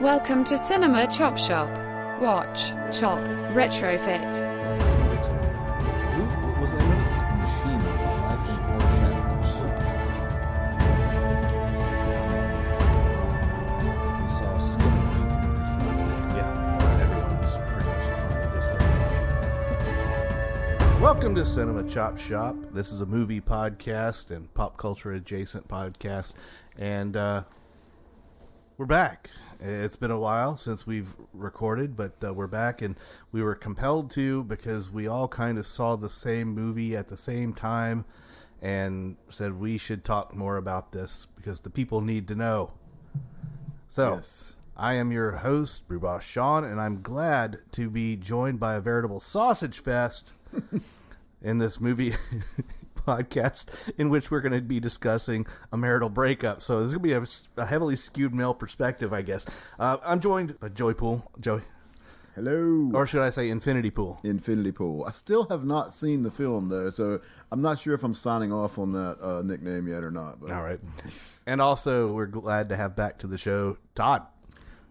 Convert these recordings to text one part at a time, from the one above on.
Welcome to Cinema Chop Shop. Watch, chop, retrofit. What was that? Machine. Life in Four Shadows. We saw Skin Break this summer. Yeah, everyone's pretty much on the display. Welcome to Cinema Chop Shop. This is a movie podcast and pop culture adjacent podcast, and we're back. It's been a while since we've recorded, but we're back, and we were compelled to because we all kind of saw the same movie at the same time and said we should talk more about this because the people need to know. So, Yes. I am your host, Brewboss Sean, and I'm glad to be joined by a veritable sausage fest in this movie podcast in which we're going to be discussing a marital breakup. So this is going to be a heavily skewed male perspective, I guess. I'm joined by Joey Poole. Joey. Hello. Or should I say Infinity Pool? Infinity Pool. I still have not seen the film, though, so I'm not sure if I'm signing off on that nickname yet or not. But. All right. And also, we're glad to have back to the show Todd.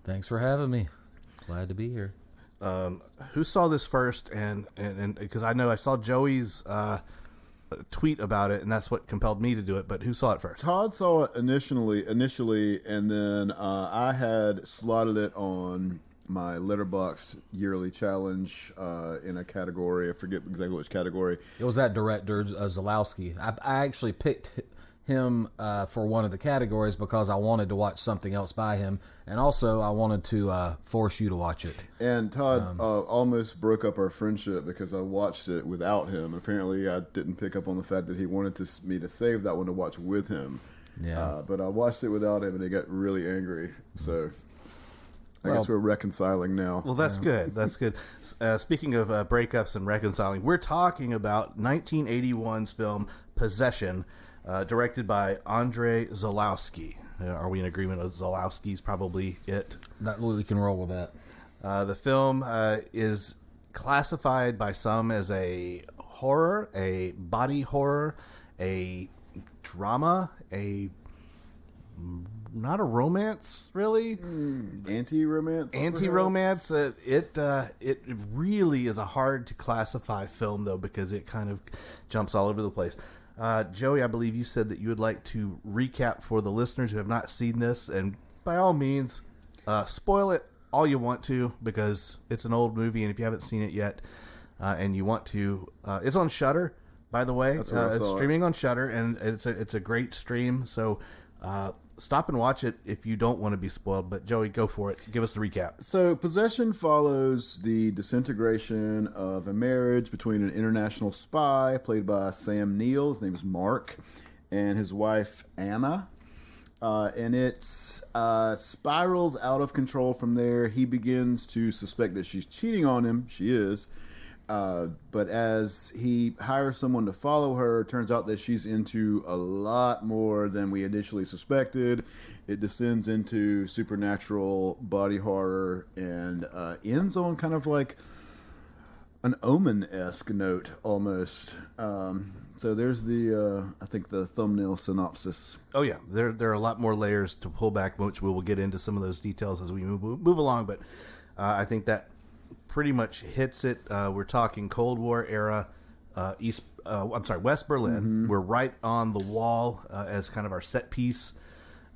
Thanks for having me. Glad to be here. Who saw this first? And because I know I saw Joey's tweet about it, and that's what compelled me to do it. But who saw it first? Todd saw it initially, and then I had slotted it on my Letterboxd yearly challenge in a category. I forget exactly which category. It was that director, Zalowski. I actually picked him for one of the categories because I wanted to watch something else by him, and also I wanted to force you to watch it. And Todd almost broke up our friendship because I watched it without him. Apparently, I didn't pick up on the fact that he wanted me to save that one to watch with him. Yeah. But I watched it without him, and he got really angry. So I guess we're reconciling now. Well, that's good. That's good. Speaking of breakups and reconciling, we're talking about 1981's film Possession, directed by Andrei Zalowski. Are we in agreement that Zalowski's probably it? We can roll with that. The film is classified by some as a horror, a body horror, a drama, not a romance, really. Anti-romance? Anti-romance. It really is a hard to classify film, though, because it kind of jumps all over the place. Joey, I believe you said that you would like to recap for the listeners who have not seen this, and by all means, spoil it all you want to, because it's an old movie, and if you haven't seen it yet, and you want to, it's on Shudder, by the way. That's where I it's saw streaming on Shudder, and it's a great stream, so stop and watch it if you don't want to be spoiled. But Joey, go for it. Give us the recap. So Possession follows the disintegration of a marriage between an international spy played by Sam Neill, his name is Mark, and his wife Anna. And it spirals out of control from there. He begins to suspect that she's cheating on him. She is. But as he hires someone to follow her, it turns out that she's into a lot more than we initially suspected. It descends into supernatural body horror and ends on kind of like an Omen-esque note almost. So there's I think the thumbnail synopsis. Oh yeah, there are a lot more layers to pull back, which we will get into some of those details as we move along. But I think that pretty much hits it. We're talking Cold War era, West Berlin. Mm-hmm. We're right on the wall as kind of our set piece.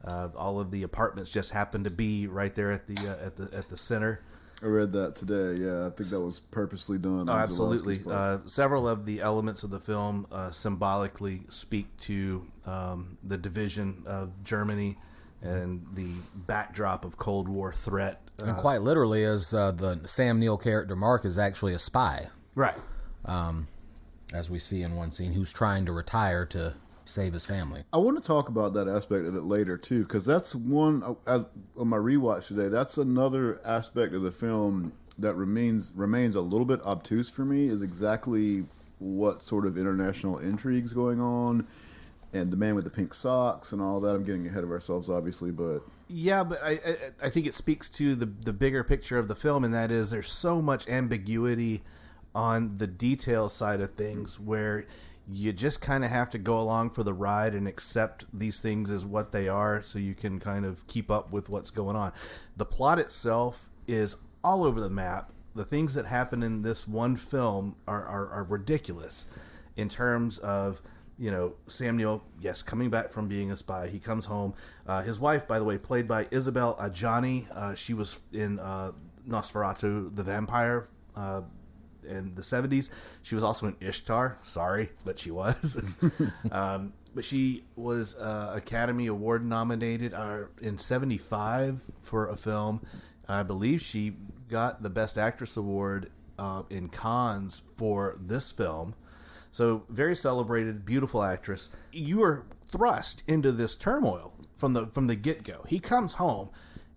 All of the apartments just happen to be right there at the center. I read that today. Yeah, I think that was purposely done. Oh, absolutely. Several of the elements of the film symbolically speak to the division of Germany and the backdrop of Cold War threat. And quite literally, as the Sam Neill character Mark is actually a spy. Right. As we see in one scene, who's trying to retire to save his family. I want to talk about that aspect of it later, too, because that's one, on my rewatch today, that's another aspect of the film that remains a little bit obtuse for me, is exactly what sort of international intrigue's going on, and the man with the pink socks and all that. I'm getting ahead of ourselves, obviously, but... Yeah, but I think it speaks to the bigger picture of the film, and that is there's so much ambiguity on the detail side of things where you just kind of have to go along for the ride and accept these things as what they are so you can kind of keep up with what's going on. The plot itself is all over the map. The things that happen in this one film are ridiculous in terms of, you know, Sam Neill, yes, coming back from being a spy. He comes home. His wife, by the way, played by Isabel Adjani. She was in Nosferatu the Vampire in the 70s. She was also in Ishtar. Sorry, but she was. But she was Academy Award nominated in 75 for a film. I believe she got the Best Actress Award in Cannes for this film. So very celebrated, beautiful actress. You are thrust into this turmoil from the get-go. He comes home,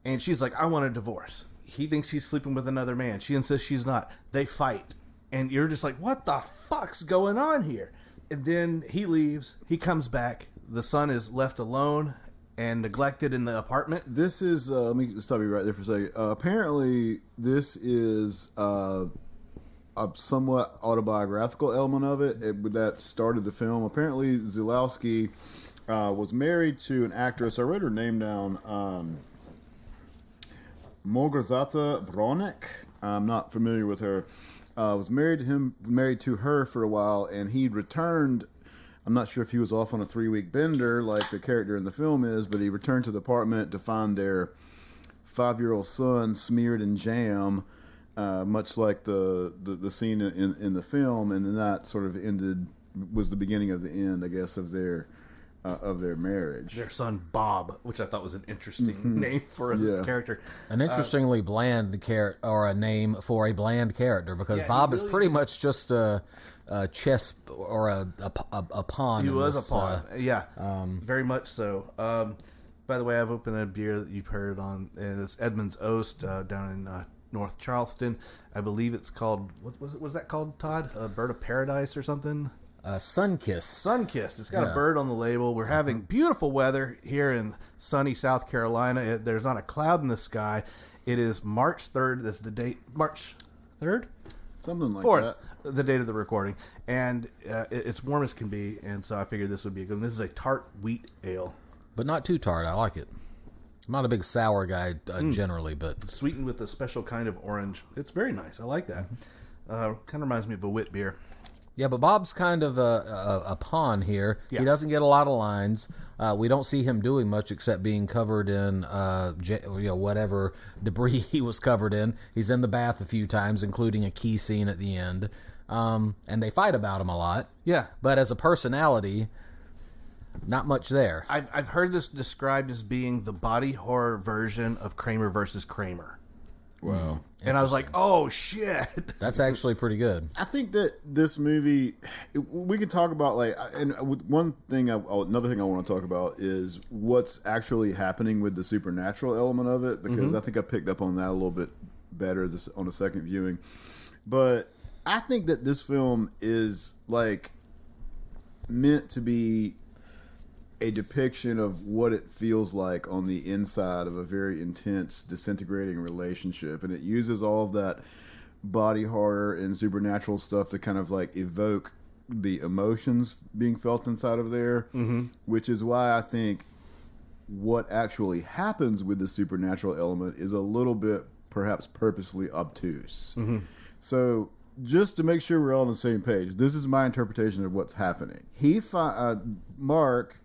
and she's like, I want a divorce. He thinks he's sleeping with another man. She insists she's not. They fight. And you're just like, what the fuck's going on here? And then he leaves. He comes back. The son is left alone and neglected in the apartment. This is, let me stop you right there for a second. Apparently, this is a somewhat autobiographical element of it. That started the film. Apparently, Zulawski was married to an actress. I wrote her name down. Małgorzata Bronek. I'm not familiar with her. Was married to her for a while, and he'd returned. I'm not sure if he was off on a 3-week bender like the character in the film is, but he returned to the apartment to find their 5-year-old son smeared in jam, much like the scene in the film, and then that sort of was the beginning of the end, I guess, of their marriage. Their son Bob, which I thought was an interesting name for a character. An interestingly bland character, or a name for a bland character, because Bob is pretty much just a chess or a pawn. He was a pawn, very much so. By the way, I've opened a beer that you've heard on. It's Edmund's Oast down in North Charleston. I believe it's called, what was that called, Todd? A Bird of Paradise or something? Sunkissed. Sunkissed. It's got a bird on the label. We're having beautiful weather here in sunny South Carolina. There's not a cloud in the sky. It is March 3rd. That's the date. March 3rd? Something like 4th, that. the date of the recording. And it's warm as can be, and so I figured this would be a good one. This is a tart wheat ale. But not too tart. I like it. I'm not a big sour guy generally, but... Sweetened with a special kind of orange. It's very nice. I like that. Kind of reminds me of a wit beer. Yeah, but Bob's kind of a pawn here. Yeah. He doesn't get a lot of lines. We don't see him doing much except being covered in whatever debris he was covered in. He's in the bath a few times, including a key scene at the end. And they fight about him a lot. Yeah. But as a personality, not much there. I've heard this described as being the body horror version of Kramer versus Kramer. Wow. And I was like, oh, shit. That's actually pretty good. I think that this movie, we can talk about, like, and another thing I want to talk about is what's actually happening with the supernatural element of it, because I think I picked up on that a little bit better on a second viewing. But I think that this film is, like, meant to be a depiction of what it feels like on the inside of a very intense, disintegrating relationship, and it uses all of that body horror and supernatural stuff to kind of like evoke the emotions being felt inside of there, which is why I think what actually happens with the supernatural element is a little bit perhaps purposely obtuse. So just to make sure we're all on the same page, this is my interpretation of what's happening. Mark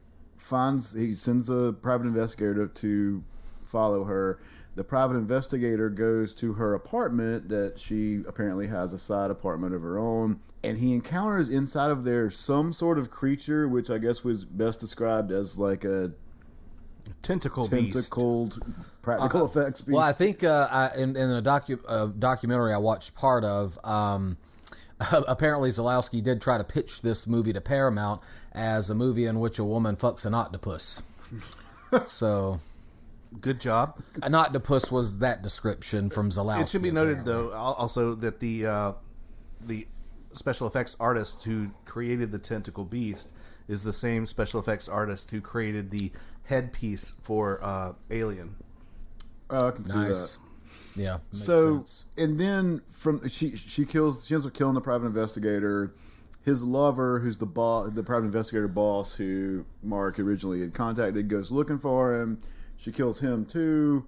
he sends a private investigator to follow her. The private investigator goes to her apartment that she apparently has a side apartment of her own, and he encounters inside of there some sort of creature, which I guess was best described as like a tentacled practical effects beast. Well, I think in a documentary I watched part of, apparently Zulawski did try to pitch this movie to Paramount as a movie in which a woman fucks an octopus. So, good job. An octopus was that description from Zulawski. It should be noted, though, also that the special effects artist who created the tentacle beast is the same special effects artist who created the headpiece for Alien. Oh, I can see that. Yeah. So, sense. And then she ends up killing the private investigator. his lover, who's the boss, the private investigator boss, who Mark originally had contacted, goes looking for him. She kills him too.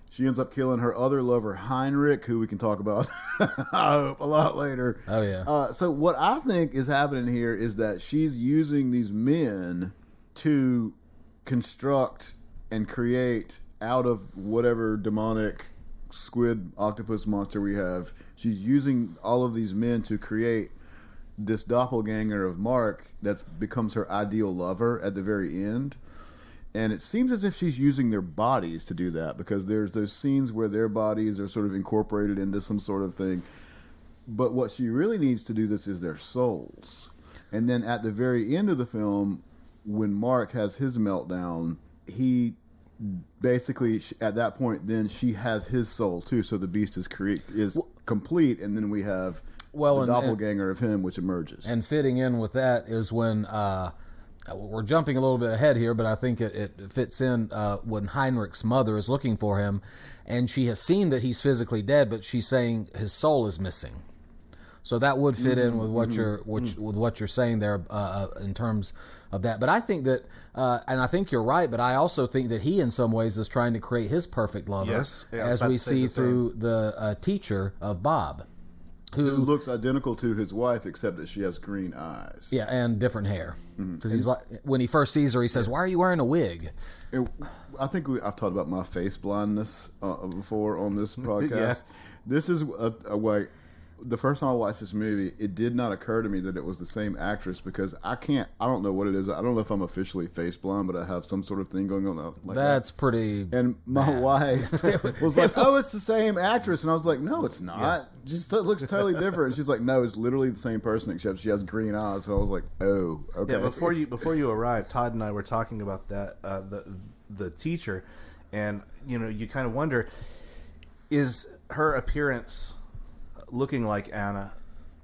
She ends up killing her other lover, Heinrich, who we can talk about, I hope, a lot later. Oh, yeah. So what I think is happening here is that she's using these men to construct and create out of whatever demonic squid octopus monster we have. She's using all of these men to create this doppelganger of Mark that becomes her ideal lover at the very end. And it seems as if she's using their bodies to do that, because there's those scenes where their bodies are sort of incorporated into some sort of thing. But what she really needs to do this is their souls. And then at the very end of the film, when Mark has his meltdown, he basically, at that point, then she has his soul too. So the beast is complete, and then we have the doppelganger of him, which emerges. And fitting in with that is when... we're jumping a little bit ahead here, but I think it fits in when Heinrich's mother is looking for him, and she has seen that he's physically dead, but she's saying his soul is missing. So that would fit in with what you're saying there in terms of that. But I think that, and I think you're right, but I also think that he, in some ways, is trying to create his perfect lover, yes, as we see through the teacher of Bob. Who looks identical to his wife, except that she has green eyes. Yeah, and different hair. Because he's like, when he first sees her, he says, "Why are you wearing a wig?" I think I've talked about my face blindness before on this podcast. Yeah. This is a way. The first time I watched this movie, it did not occur to me that it was the same actress, because I don't know what it is. I don't know if I'm officially face blind, but I have some sort of thing going on like That's that. pretty And my bad. wife was like, "Oh, it's the same actress," and I was like, "No, it's not. Yeah. Just it looks totally different." And she's like, "No, it's literally the same person, except she has green eyes." And I was like, "Oh, okay." Yeah, before you arrived, Todd and I were talking about that the teacher, and you kind of wonder, is her appearance looking like Anna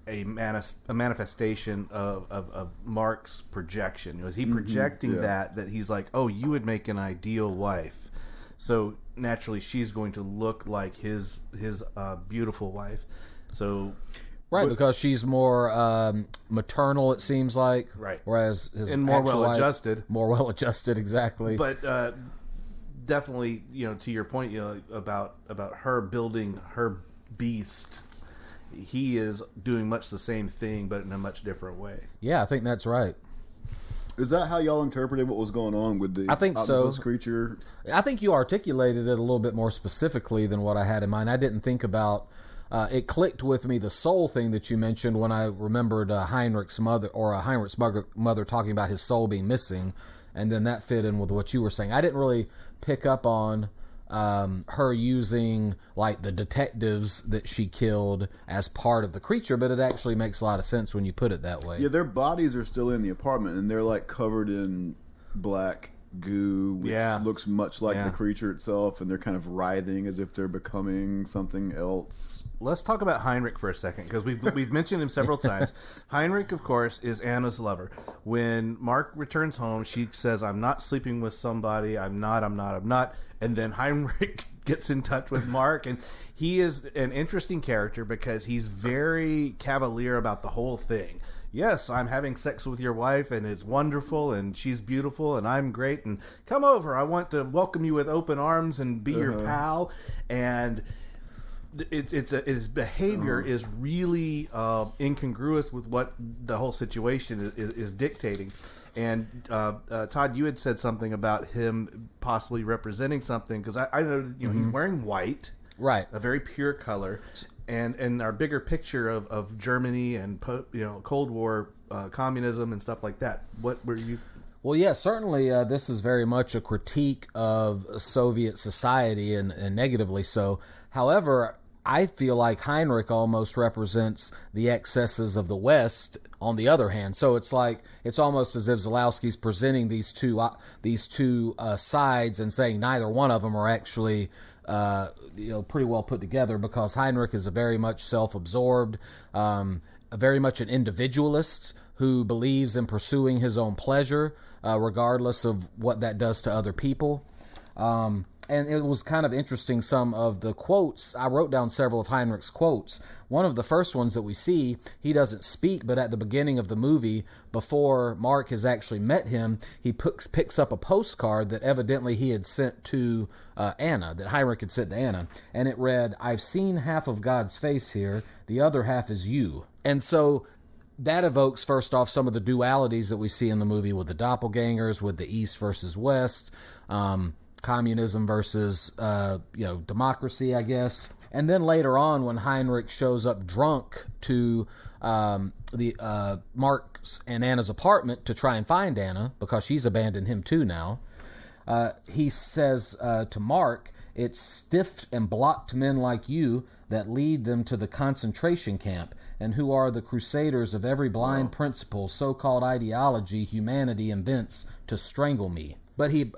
a manifestation of Mark's projection? Was he projecting that he's like, "Oh, you would make an ideal wife," so naturally she's going to look like his beautiful wife. So Right, because she's more maternal, it seems like. Right. Whereas his and more actual wife- well-adjusted. More well-adjusted, exactly. But definitely, to your point, about her building her beast, he is doing much the same thing, but in a much different way. Yeah, I think that's right. Is that how y'all interpreted what was going on with the I think so. octopus creature? I think you articulated it a little bit more specifically than what I had in mind. I didn't think about... it clicked with me, the soul thing that you mentioned, when I remembered Heinrich's mother talking about his soul being missing, and then that fit in with what you were saying. I didn't really pick up on her using like the detectives that she killed as part of the creature, but it actually makes a lot of sense when you put it that way. Yeah, their bodies are still in the apartment, and they're like covered in black goo, which looks much like the creature itself, and they're kind of writhing as if they're becoming something else. Let's talk about Heinrich for a second, because we've mentioned him several times. Heinrich, of course, is Anna's lover. When Mark returns home, she says, "I'm not sleeping with somebody. I'm not. And then Heinrich gets in touch with Mark, and he is an interesting character because he's very cavalier about the whole thing. Yes, I'm having sex with your wife, and it's wonderful, and she's beautiful, and I'm great, and come over. I want to welcome you with open arms and be your pal." And his behavior is really incongruous with what the whole situation is dictating. And Todd, you had said something about him possibly representing something, because I know he's wearing white, right, a very pure color, and our bigger picture of Germany and Cold War communism and stuff like that. What were you? Well, yeah, certainly this is very much a critique of Soviet society, and negatively so. However, I feel like Heinrich almost represents the excesses of the West on the other hand. So it's like, it's almost as if Zalowski's presenting these two sides and saying neither one of them are actually pretty well put together, because Heinrich is a very much self-absorbed, very much an individualist who believes in pursuing his own pleasure, regardless of what that does to other people. And it was kind of interesting, some of the quotes. I wrote down several of Heinrich's quotes. One of the first ones that we see, he doesn't speak, but at the beginning of the movie, before Mark has actually met him, he picks up a postcard that evidently he had sent to Anna, that Heinrich had sent to Anna. And it read, "I've seen half of God's face here, the other half is you." And so that evokes, first off, some of the dualities that we see in the movie with the doppelgangers, with the East versus West, communism versus, democracy, I guess. And then later on, when Heinrich shows up drunk to Mark's and Anna's apartment to try and find Anna, because she's abandoned him too now, he says to Mark, "It's stiff and blocked men like you that lead them to the concentration camp, and who are the crusaders of every blind principle, so-called ideology humanity invents to strangle me." But he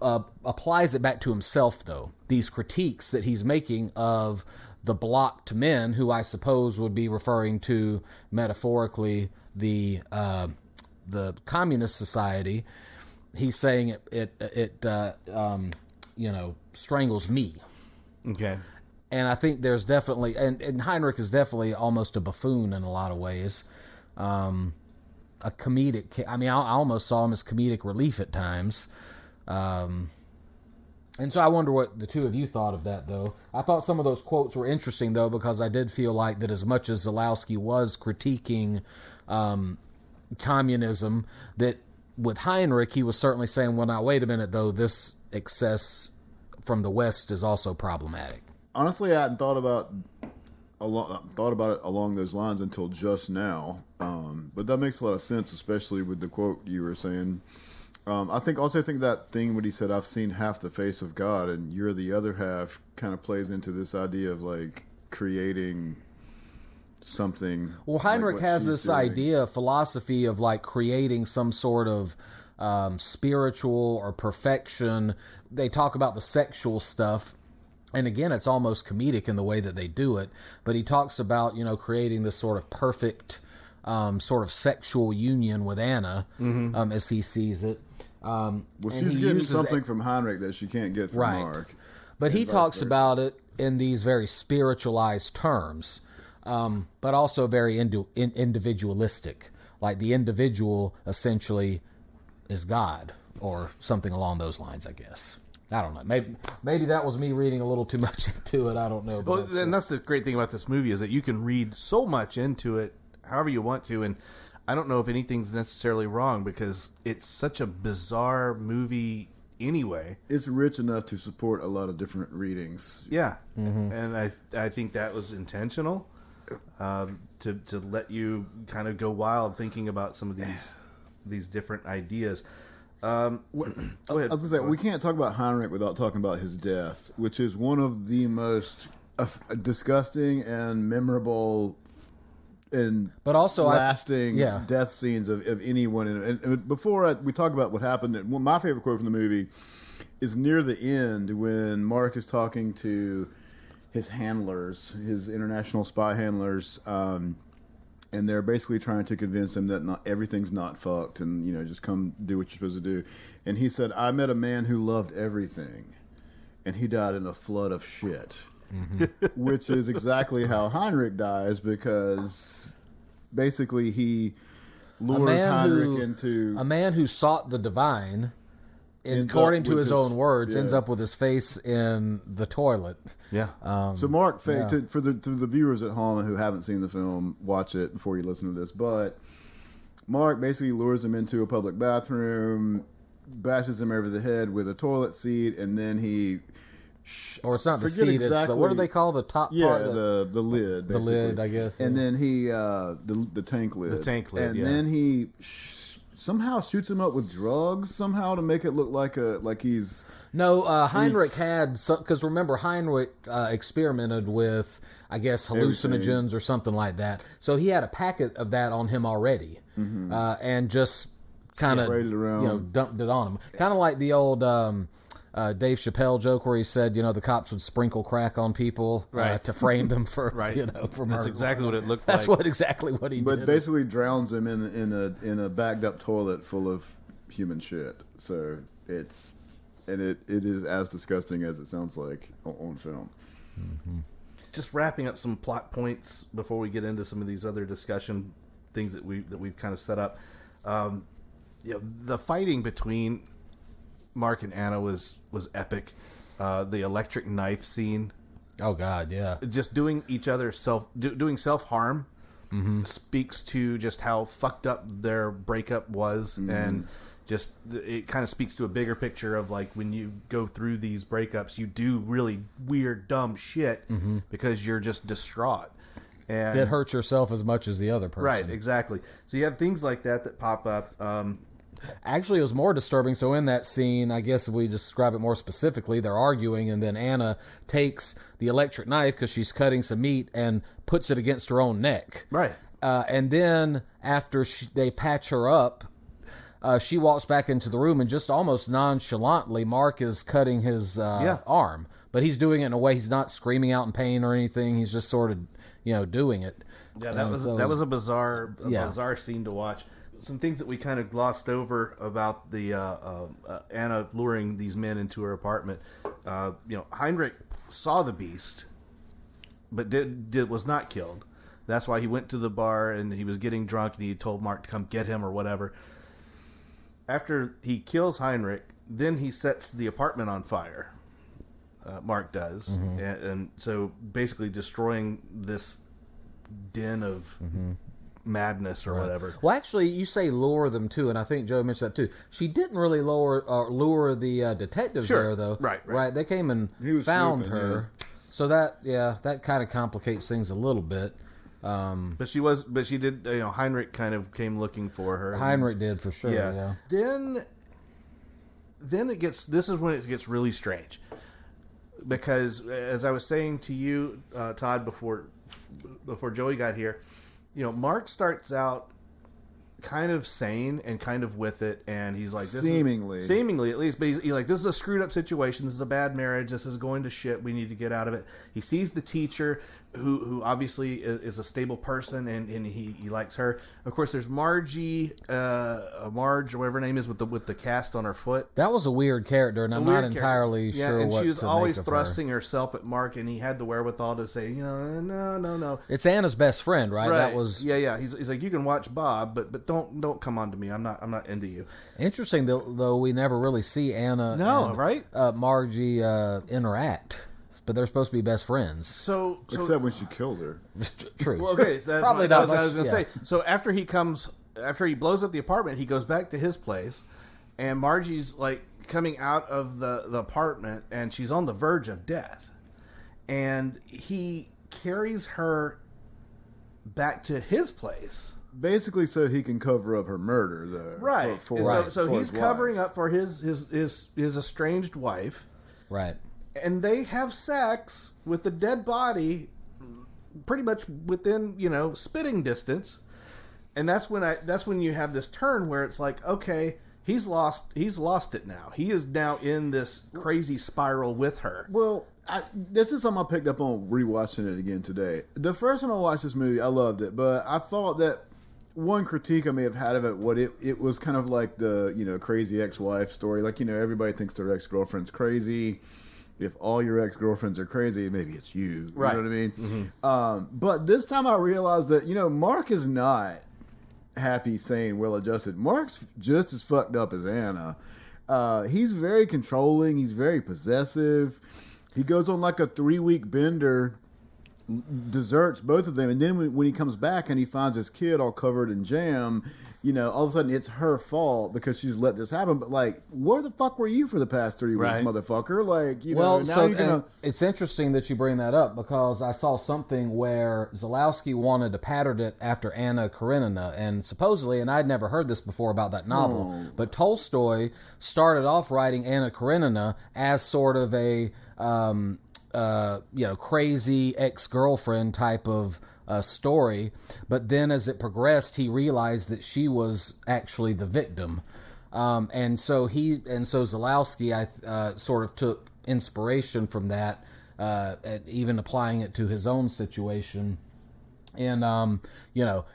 applies it back to himself, though. These critiques that he's making of the blocked men, who I suppose would be referring to, metaphorically, the communist society, he's saying it strangles me. Okay. And I think there's definitely, and Heinrich is definitely almost a buffoon in a lot of ways. A comedic, I almost saw him as comedic relief at times. And so I wonder what the two of you thought of that, though. I thought some of those quotes were interesting, though, because I did feel like that as much as Zalowski was critiquing communism, that with Heinrich, he was certainly saying, well, now, wait a minute, though, this excess from the West is also problematic. Honestly, I hadn't thought about it along those lines until just now. But that makes a lot of sense, especially with the quote you were saying. I think that thing when he said, "I've seen half the face of God and you're the other half," kind of plays into this idea of like creating something. Well, Heinrich like has this idea, philosophy of like creating some sort of spiritual or perfection. They talk about the sexual stuff. And again, it's almost comedic in the way that they do it. But he talks about, creating this sort of perfect sort of sexual union with Anna, as he sees it. Well, she's getting something from Heinrich that she can't get from Mark. But he talks about it in these very spiritualized terms, but also very individualistic. Like the individual essentially is God, or something along those lines, I guess. I don't know. Maybe that was me reading a little too much into it. I don't know. Well, and that's the great thing about this movie, is that you can read so much into it however you want to, and I don't know if anything's necessarily wrong, because it's such a bizarre movie anyway. It's rich enough to support a lot of different readings. Yeah, and I think that was intentional, to let you kind of go wild thinking about some of these different ideas. Go ahead. I was going to say, we can't talk about Heinrich without talking about his death, which is one of the most disgusting and memorable but also lasting death scenes of anyone. And before we talk about what happened, my favorite quote from the movie is near the end when Mark is talking to his handlers, his international spy handlers, and they're basically trying to convince him that not everything's not fucked, and just come do what you're supposed to do. And he said, "I met a man who loved everything, and he died in a flood of shit." Which is exactly how Heinrich dies, because basically he lures Heinrich into a man who sought the divine, according to his own words, ends up with his face in the toilet. Yeah. So Mark, for the viewers at home who haven't seen the film, watch it before you listen to this. But Mark basically lures him into a public bathroom, bashes him over the head with a toilet seat, and then he... Or it's not the seat, it's the, what do they call the top part? Yeah, the lid, basically. The lid, I guess. And then he, the tank lid. The tank lid, and then he somehow shoots him up with drugs, somehow, to make it look like he's... No, Heinrich had, because remember, Heinrich experimented with, I guess, hallucinogens or something like that. So he had a packet of that on him already, and just kind of, dumped it on him. Kind of like the old Dave Chappelle joke where he said, the cops would sprinkle crack on people to frame them for, for murder. That's exactly what it looked like. That's exactly what he did. But basically drowns him in a bagged up toilet full of human shit. So it's and it is as disgusting as it sounds like on film. Just wrapping up some plot points before we get into some of these other discussion things that we've kind of set up. The fighting between Mark and Anna was epic. The electric knife scene. Oh God, yeah. Just doing each other doing self-harm speaks to just how fucked up their breakup was, and just it kind of speaks to a bigger picture of like when you go through these breakups, you do really weird, dumb shit because you're just distraught. And it hurts yourself as much as the other person. Right, exactly. So you have things like that pop up. Actually, it was more disturbing. So in that scene, I guess if we describe it more specifically, they're arguing, and then Anna takes the electric knife because she's cutting some meat and puts it against her own neck. Right. And then after they patch her up, she walks back into the room, and just almost nonchalantly, Mark is cutting his arm. But he's doing it in a way he's not screaming out in pain or anything. He's just sort of, doing it. Yeah, that was a bizarre scene to watch. Some things that we kind of glossed over about the Anna luring these men into her apartment. Heinrich saw the beast, but was not killed. That's why he went to the bar and he was getting drunk and he told Mark to come get him or whatever. After he kills Heinrich, then he sets the apartment on fire. Mark does, and so basically destroying this den of madness or whatever. Well, actually, you say lure them too, and I think Joe mentioned that too. She didn't really lure the detectives there, though. Right. They came and found her, so that kind of complicates things a little bit. But she did. Heinrich kind of came looking for her. Heinrich did for sure. Yeah. Then this is when it gets really strange. Because as I was saying to you, Todd, before Joey got here, Mark starts out kind of sane and kind of with it, and he's like, seemingly at least, but he's like, this is a screwed up situation, this is a bad marriage, this is going to shit, we need to get out of it. He sees the teacher who obviously is a stable person, and he likes her. Of course, there's Margie, Marge, or whatever her name is, with the cast on her foot. That was a weird character, and I'm not entirely sure and what she was to always make of thrusting herself at Mark, and he had the wherewithal to say, no. It's Anna's best friend, right? That was He's like, you can watch Bob, but don't come on to me. I'm not into you. Interesting, though we never really see Anna and Margie interact. But they're supposed to be best friends. So except when she kills her. True. Well, okay, that's probably not what I was much, going to say. So after he blows up the apartment, he goes back to his place, and Margie's like coming out of the apartment, and she's on the verge of death, and he carries her back to his place. Basically, so he can cover up her murder, though. Right. So he's covering up for his estranged wife. Right. And they have sex with the dead body pretty much within, spitting distance. And that's when you have this turn where it's like, okay, he's lost it now. He is now in this crazy spiral with her. Well, this is something I picked up on rewatching it again today. The first time I watched this movie, I loved it, but I thought that one critique I may have had of it, it was kind of like the, crazy ex-wife story. Like, everybody thinks their ex-girlfriend's crazy. If all your ex-girlfriends are crazy, maybe it's you. Right. You know what I mean? But this time I realized that, Mark is not happy, sane, well-adjusted. Mark's just as fucked up as Anna. He's very controlling. He's very possessive. He goes on like a 3-week bender, deserts both of them. And then when he comes back and he finds his kid all covered in jam, all of a sudden it's her fault because she's let this happen. But like, where the fuck were you for the past 3 weeks, motherfucker? Like, it's interesting that you bring that up because I saw something where Zalowski wanted to pattern it after Anna Karenina, and supposedly, and I'd never heard this before about that novel, but Tolstoy started off writing Anna Karenina as sort of a crazy ex-girlfriend type of story, but then as it progressed, he realized that she was actually the victim, and so Zalowski, sort of took inspiration from that, even applying it to his own situation. And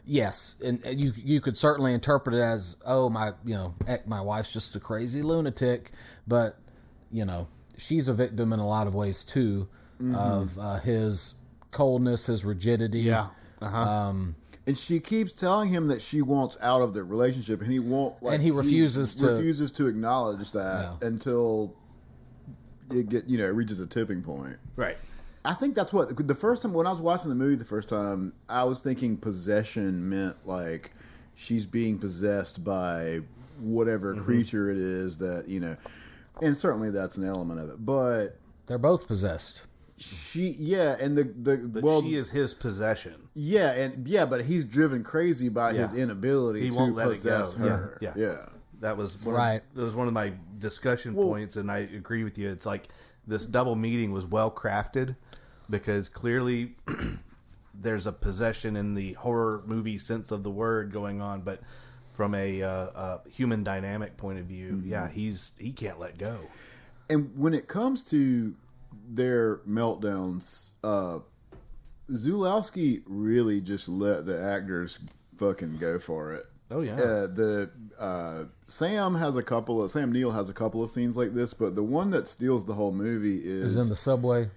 yes, and you could certainly interpret it as, my wife's just a crazy lunatic, but she's a victim in a lot of ways too of his coldness, his rigidity. Yeah. Uh-huh. And she keeps telling him that she wants out of the relationship, and he won't. Like, and he refuses to acknowledge that until it reaches a tipping point. Right. I think that's what the first time when I was watching the movie the first time, I was thinking possession meant like she's being possessed by whatever creature it is that and certainly that's an element of it. But they're both possessed. She she is his possession. But he's driven crazy by his inability to possess her. Yeah. That was right. That was one of my discussion points, and I agree with you. It's like this double meeting was well crafted because clearly there's a possession in the horror movie sense of the word going on, but from a human dynamic point of view, he can't let go. And when it comes to their meltdowns, Zulawski really just let the actors fucking go for it. Oh yeah. Sam Neill has a couple of scenes like this, but the one that steals the whole movie is in the subway.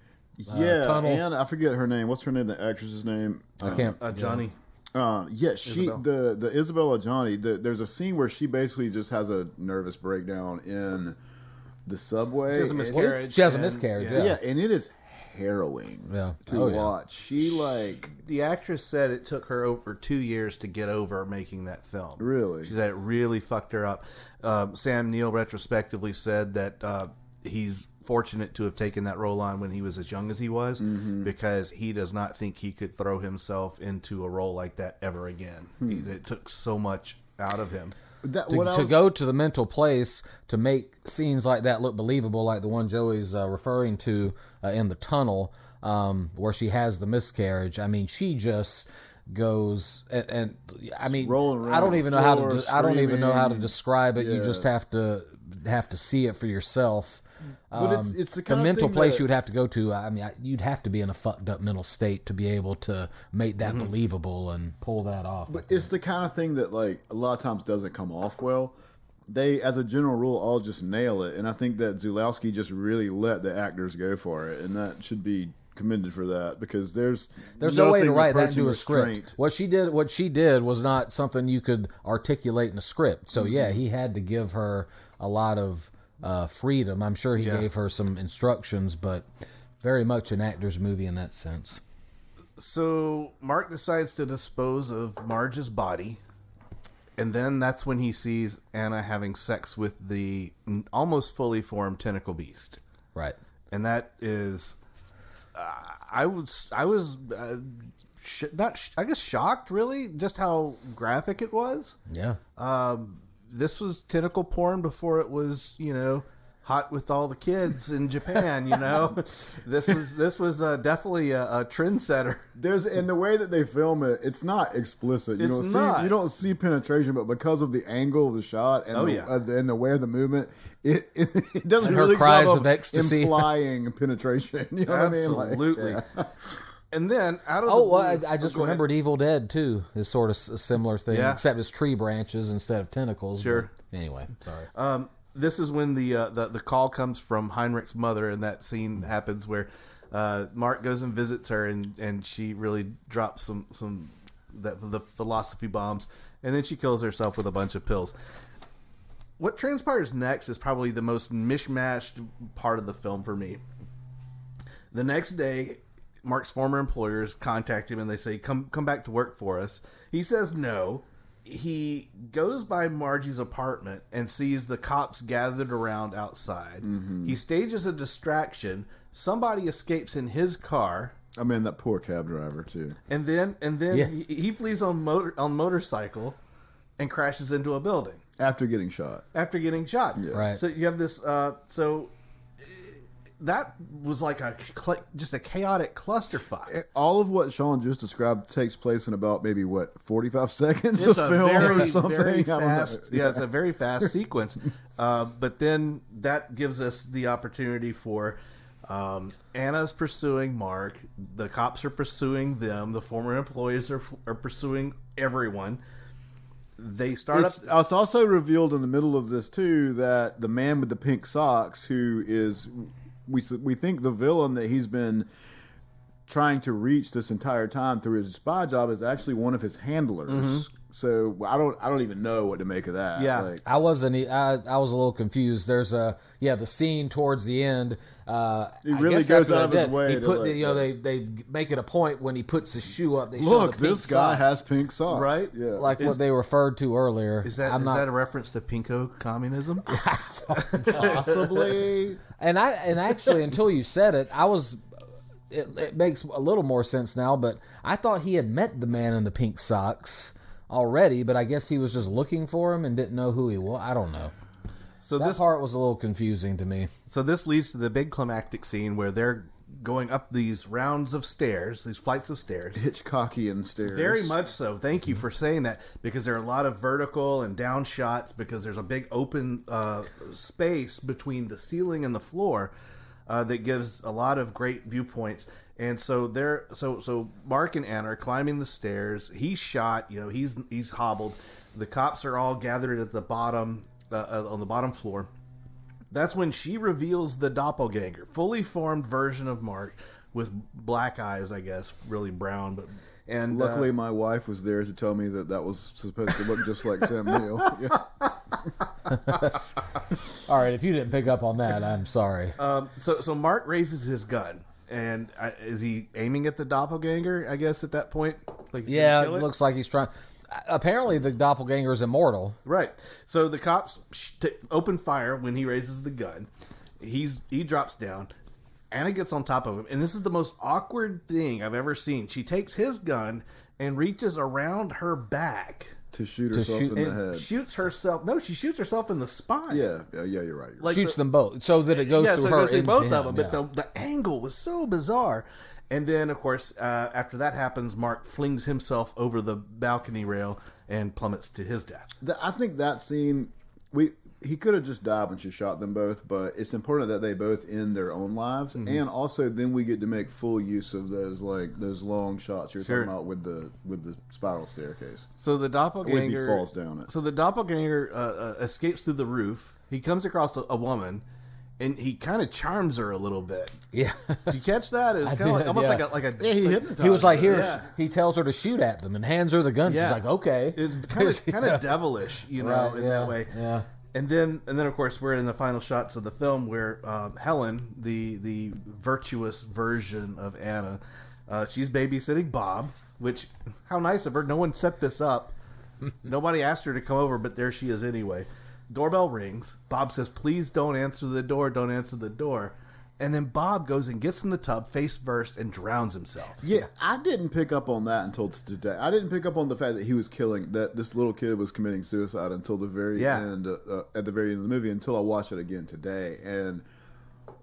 Tunnel. And I forget her name. What's her name? The actress's name? I can't. Johnny. The Isabella Johnny. There's a scene where she basically just has a nervous breakdown in the subway. She has a miscarriage. She has a miscarriage. Yeah, and it is harrowing to watch. She the actress said it took her over 2 years to get over making that film. Really? She said it really fucked her up. Sam Neill retrospectively said that he's fortunate to have taken that role on when he was as young as he was because he does not think he could throw himself into a role like that ever again. It took so much out of him. To go to the mental place to make scenes like that look believable, like the one Joey's referring to in the tunnel, where she has the miscarriage. I mean, she just goes and I mean, I don't even know how to describe it. Yeah. You just have to see it for yourself. But it's the kind the of mental thing place that, you would have to go to. I mean, you'd have to be in a fucked up mental state to be able to make that believable and pull that off. But it's the kind of thing that, like, a lot of times doesn't come off well. They, as a general rule, all just nail it, and I think that Zulawski just really let the actors go for it, and that should be commended for that because there's no way to write that into a script. What she did was not something you could articulate in a script. So he had to give her a lot of freedom. I'm sure he gave her some instructions, but very much an actor's movie in that sense. So Mark decides to dispose of Marge's body, and then that's when he sees Anna having sex with the almost fully formed tentacle beast. Right. And that is, I was shocked, really, just how graphic it was. Yeah. This was tentacle porn before it was, hot with all the kids in Japan. This was definitely a trendsetter. In the way that they film it, it's not explicit. You don't see penetration, but because of the angle of the shot and the way of the movement, it doesn't and really her cries come of ecstasy implying penetration. You know Absolutely. what I mean? Like, And then out of the blue, I just remembered Evil Dead too is sort of a similar thing, except it's tree branches instead of tentacles. Sure. But anyway, sorry. This is when the call comes from Heinrich's mother, and that scene happens where Mark goes and visits her, and she really drops the philosophy bombs, and then she kills herself with a bunch of pills. What transpires next is probably the most mishmashed part of the film for me. The next day, Mark's former employers contact him and they say, come back to work for us. He says no. He goes by Margie's apartment and sees the cops gathered around outside. He stages a distraction. Somebody escapes in his car. I mean, that poor cab driver too. And then he flees on motorcycle and crashes into a building. After getting shot. Yeah. Right. So you have this, that was like just a chaotic clusterfuck. All of what Sean just described takes place in about 45 seconds of film or something. Very fast, it's a very fast sequence. But then that gives us the opportunity for Anna's pursuing Mark. The cops are pursuing them. The former employees are pursuing everyone. they start It's also revealed in the middle of this too that the man with the pink socks, who is we think the villain that he's been trying to reach this entire time through his spy job, is actually one of his handlers. So I don't even know what to make of that. Yeah. Like, I was a little confused. There's the scene towards the end. He really goes out of his way. They make it a point when he puts his shoe up. They look, show the pink this guy socks, has pink socks, Right? Yeah, like what they referred to earlier. Is that a reference to pinko communism? possibly. And actually, until you said it, I was. It makes a little more sense now, but I thought he had met the man in the pink socks already, but I guess he was just looking for him and didn't know who he was. I don't know. So that part was a little confusing to me. So this leads to the big climactic scene where they're going up these rounds of stairs, these flights of stairs. Hitchcockian stairs. Very much so. Thank you for saying that, because there are a lot of vertical and down shots, because there's a big open space between the ceiling and the floor that gives a lot of great viewpoints. And so so Mark and Anna are climbing the stairs. He's shot. He's hobbled. The cops are all gathered at the bottom on the bottom floor. That's when she reveals the doppelganger, fully formed version of Mark with black eyes, I guess, really brown. And luckily, my wife was there to tell me that was supposed to look just like Sam Neill. Yeah. All right, if you didn't pick up on that, I'm sorry. So Mark raises his gun. And is he aiming at the doppelganger, I guess, at that point? Like it looks like he's trying. Apparently, the doppelganger is immortal. Right. So the cops open fire when he raises the gun. He drops down. Anna gets on top of him. And this is the most awkward thing I've ever seen. She takes his gun and reaches around her back. To shoot herself in the head. Shoots herself. No, she shoots herself in the spine. Yeah, you're right. Like shoots them both so that it goes through her. It goes through both of them. Yeah. But the angle was so bizarre. And then, of course, after that happens, Mark flings himself over the balcony rail and plummets to his death. I think that scene, he could have just died when she shot them both, but it's important that they both end their own lives, and also then we get to make full use of those long shots you're talking about with the spiral staircase. So the doppelganger he falls down it. So the doppelganger escapes through the roof. He comes across a woman. And he kind of charms her a little bit. Yeah. Did you catch that? It was kind of almost like a he hypnotized He was like, her. here, he tells her to shoot at them and hands her the gun. Yeah. She's like, okay. It's kind of devilish, in that way. Yeah. And then, of course, we're in the final shots of the film where Helen, the virtuous version of Anna, she's babysitting Bob, which, how nice of her. No one set this up. Nobody asked her to come over, but there she is anyway. Doorbell rings. Bob says, please don't answer the door. Don't answer the door. And then Bob goes and gets in the tub, face first, and drowns himself. Yeah, I didn't pick up on that until today. I didn't pick up on the fact that he was that this little kid was committing suicide until the very end, at the very end of the movie, until I watched it again today. And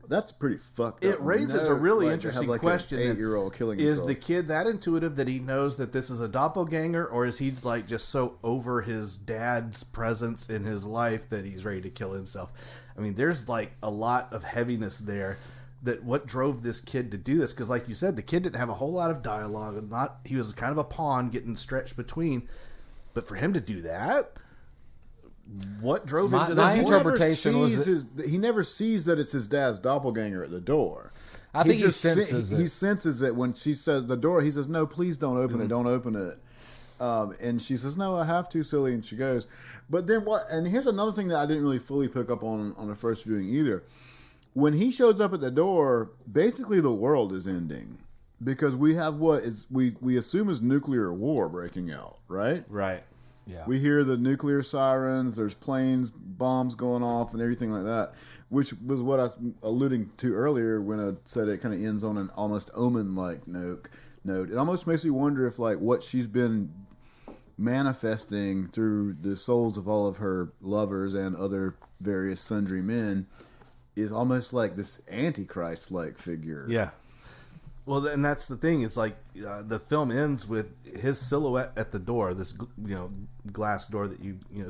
that's pretty fucked up. It raises a really interesting question. An 8-year-old killing himself. Is the kid that intuitive that he knows that this is a doppelganger, or is he just so over his dad's presence in his life that he's ready to kill himself? I mean, there's a lot of heaviness there. That what drove this kid to do this? Because, like you said, the kid didn't have a whole lot of dialogue. He was kind of a pawn getting stretched between. But for him to do that. What drove him to that? My interpretation was he never sees that it's his dad's doppelganger at the door. I think he senses it. He senses it when she says the door. He says, "No, please don't open it. Don't open it." And she says, "No, I have to, silly." And she goes. But then what? And here's another thing that I didn't really fully pick up on the first viewing either. When he shows up at the door, basically the world is ending because we have we assume is nuclear war breaking out, right? Right. Yeah. We hear the nuclear sirens, there's planes, bombs going off, and everything like that, which was what I was alluding to earlier when I said it kind of ends on an almost Omen-like note. It almost makes me wonder if, what she's been manifesting through the souls of all of her lovers and other various sundry men is almost like this Antichrist-like figure. Yeah. Well, and that's the thing. Is the film ends with his silhouette at the door, this glass door that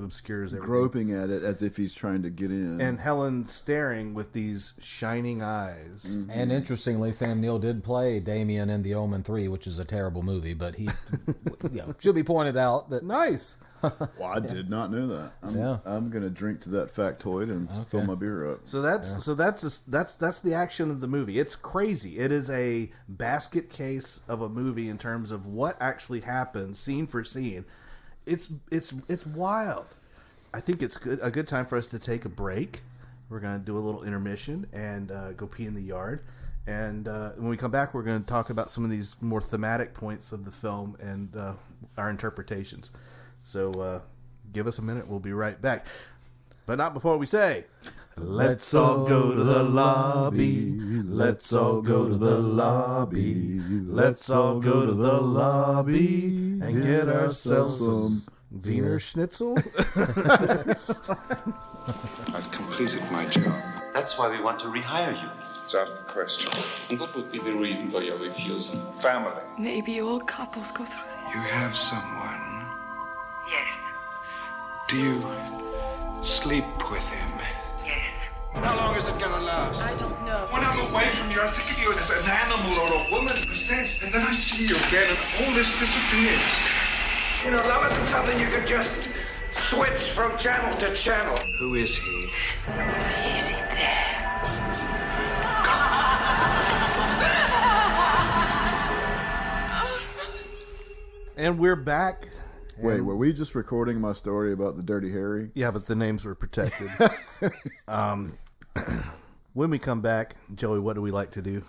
obscures everything, groping at it as if he's trying to get in, and Helen staring with these shining eyes. Mm-hmm. And interestingly, Sam Neill did play Damien in The Omen 3, which is a terrible movie, but he should be pointed out that nice. Well, I did not know that. I'm going to drink to that factoid and fill my beer up. So that's the action of the movie. It's crazy. It is a basket case of a movie in terms of what actually happens, scene for scene. It's wild. I think it's a good time for us to take a break. We're going to do a little intermission and go pee in the yard. And when we come back, we're going to talk about some of these more thematic points of the film and our interpretations. So give us a minute. We'll be right back. But not before we say, let's all go to the lobby. Let's all go to the lobby. Let's all go to the lobby and get ourselves some Wiener Schnitzel. I've completed my job. That's why we want to rehire you. It's out of the question. And what would be the reason for your refusal? Family. Maybe all couples go through this. You have someone. Yes. Do you sleep with him? Yes. How long is it gonna last? I don't know. When I'm away from you, I think of you as an animal or a woman possessed, and then I see you again, and all this disappears. You know, love isn't something you can just switch from channel to channel. Who is he? Is it there? And we're back. Wait, were we just recording my story about the Dirty Harry? Yeah, but the names were protected. When we come back, Joey, what do we like to do?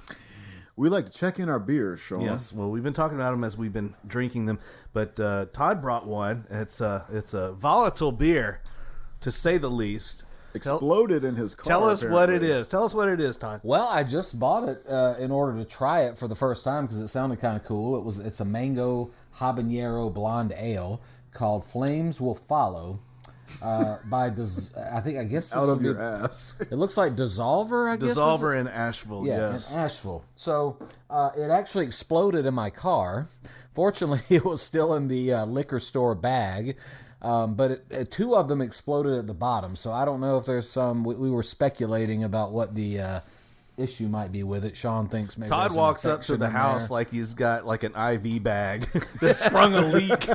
We like to check in our beers, Sean. Yes, well, we've been talking about them as we've been drinking them, but Todd brought one. It's a volatile beer, to say the least. Exploded in his car. Tell us what it is. Tell us what it is, Todd. Well, I just bought it in order to try it for the first time because it sounded kind of cool. It's a mango habanero blonde ale called Flames Will Follow. I guess Out of your ass. It looks like Dissolver, I guess. Dissolver in Asheville, Yeah, yes. in Asheville. So it actually exploded in my car. Fortunately, it was still in the liquor store bag. But two of them exploded at the bottom. So I don't know if there's some... We were speculating about what the issue might be with it. Sean thinks maybe Todd walks up to the house like he's got like an IV bag that sprung a leak.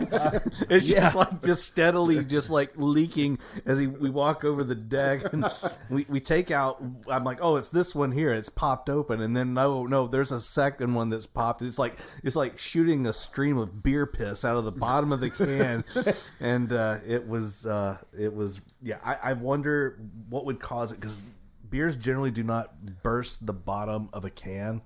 It's just steadily leaking as we walk over the deck, and we take out. I'm like, oh, it's this one here. It's popped open, and then no, there's a second one that's popped. It's like shooting a stream of beer piss out of the bottom of the can, and it was. I wonder what would cause it, because beers generally do not burst the bottom of a can,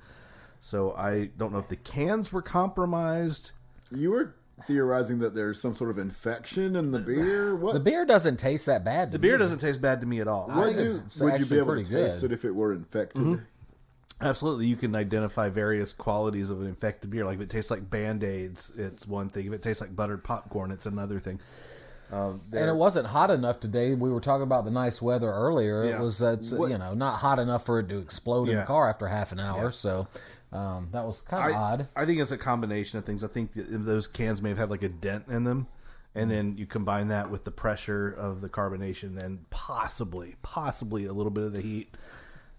so I don't know if the cans were compromised. You were theorizing that there's some sort of infection in the beer? What? The beer doesn't taste that bad. The beer doesn't taste bad to me at all. Would you be able to taste it if it were infected? Mm-hmm. Absolutely. You can identify various qualities of an infected beer. Like if it tastes like Band-Aids, it's one thing. If it tastes like buttered popcorn, it's another thing. And it wasn't hot enough today. We were talking about the nice weather earlier. Yeah. It was not hot enough for it to explode in the car after half an hour. Yeah. So that was kind of odd. I think it's a combination of things. I think those cans may have had like a dent in them, and then you combine that with the pressure of the carbonation and possibly a little bit of the heat.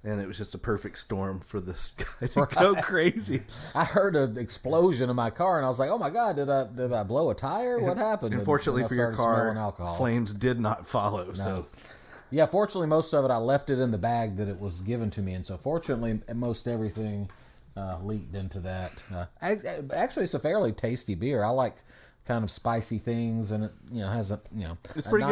And it was just a perfect storm for this guy to go crazy. I heard an explosion in my car, and I was like, "Oh my god, did I blow a tire? What happened?" Unfortunately for your car, flames did not follow. No. So, yeah, fortunately, most of it I left it in the bag that it was given to me, and so fortunately, most everything leaked into that. Actually, it's a fairly tasty beer. I like kind of spicy things, and it has it's pretty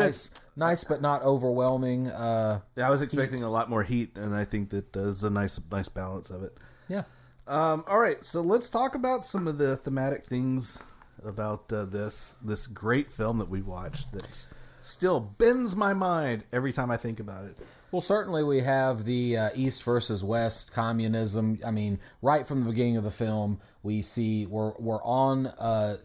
nice but not overwhelming. I was expecting a lot more heat, and I think that there's a nice balance of it. Yeah. All right, so let's talk about some of the thematic things about this great film that we watched that still bends my mind every time I think about it. Well, certainly we have the East versus West communism. I mean, right from the beginning of the film, we see we're on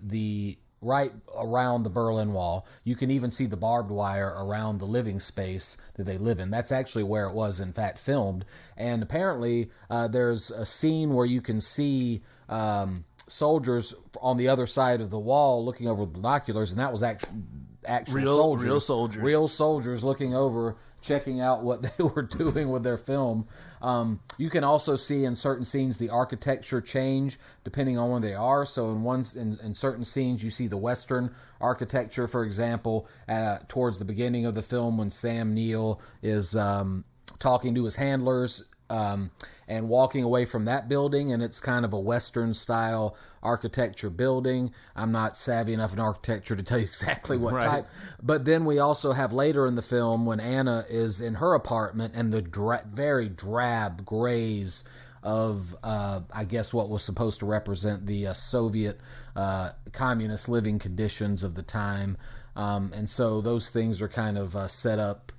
the right around the Berlin Wall. You can even see the barbed wire around the living space that they live in. That's actually where it was, in fact, filmed. And apparently there's a scene where you can see soldiers on the other side of the wall looking over the binoculars, and that was actual soldiers. Real soldiers looking over checking out what they were doing with their film. You can also see in certain scenes the architecture change depending on where they are. So in certain scenes you see the Western architecture, for example, towards the beginning of the film when Sam Neill is talking to his handlers and walking away from that building, and it's kind of a Western style architecture building. I'm not savvy enough in architecture to tell you exactly what type. But then we also have later in the film when Anna is in her apartment and the very drab grays of, I guess, what was supposed to represent the Soviet communist living conditions of the time. And so those things are kind of set up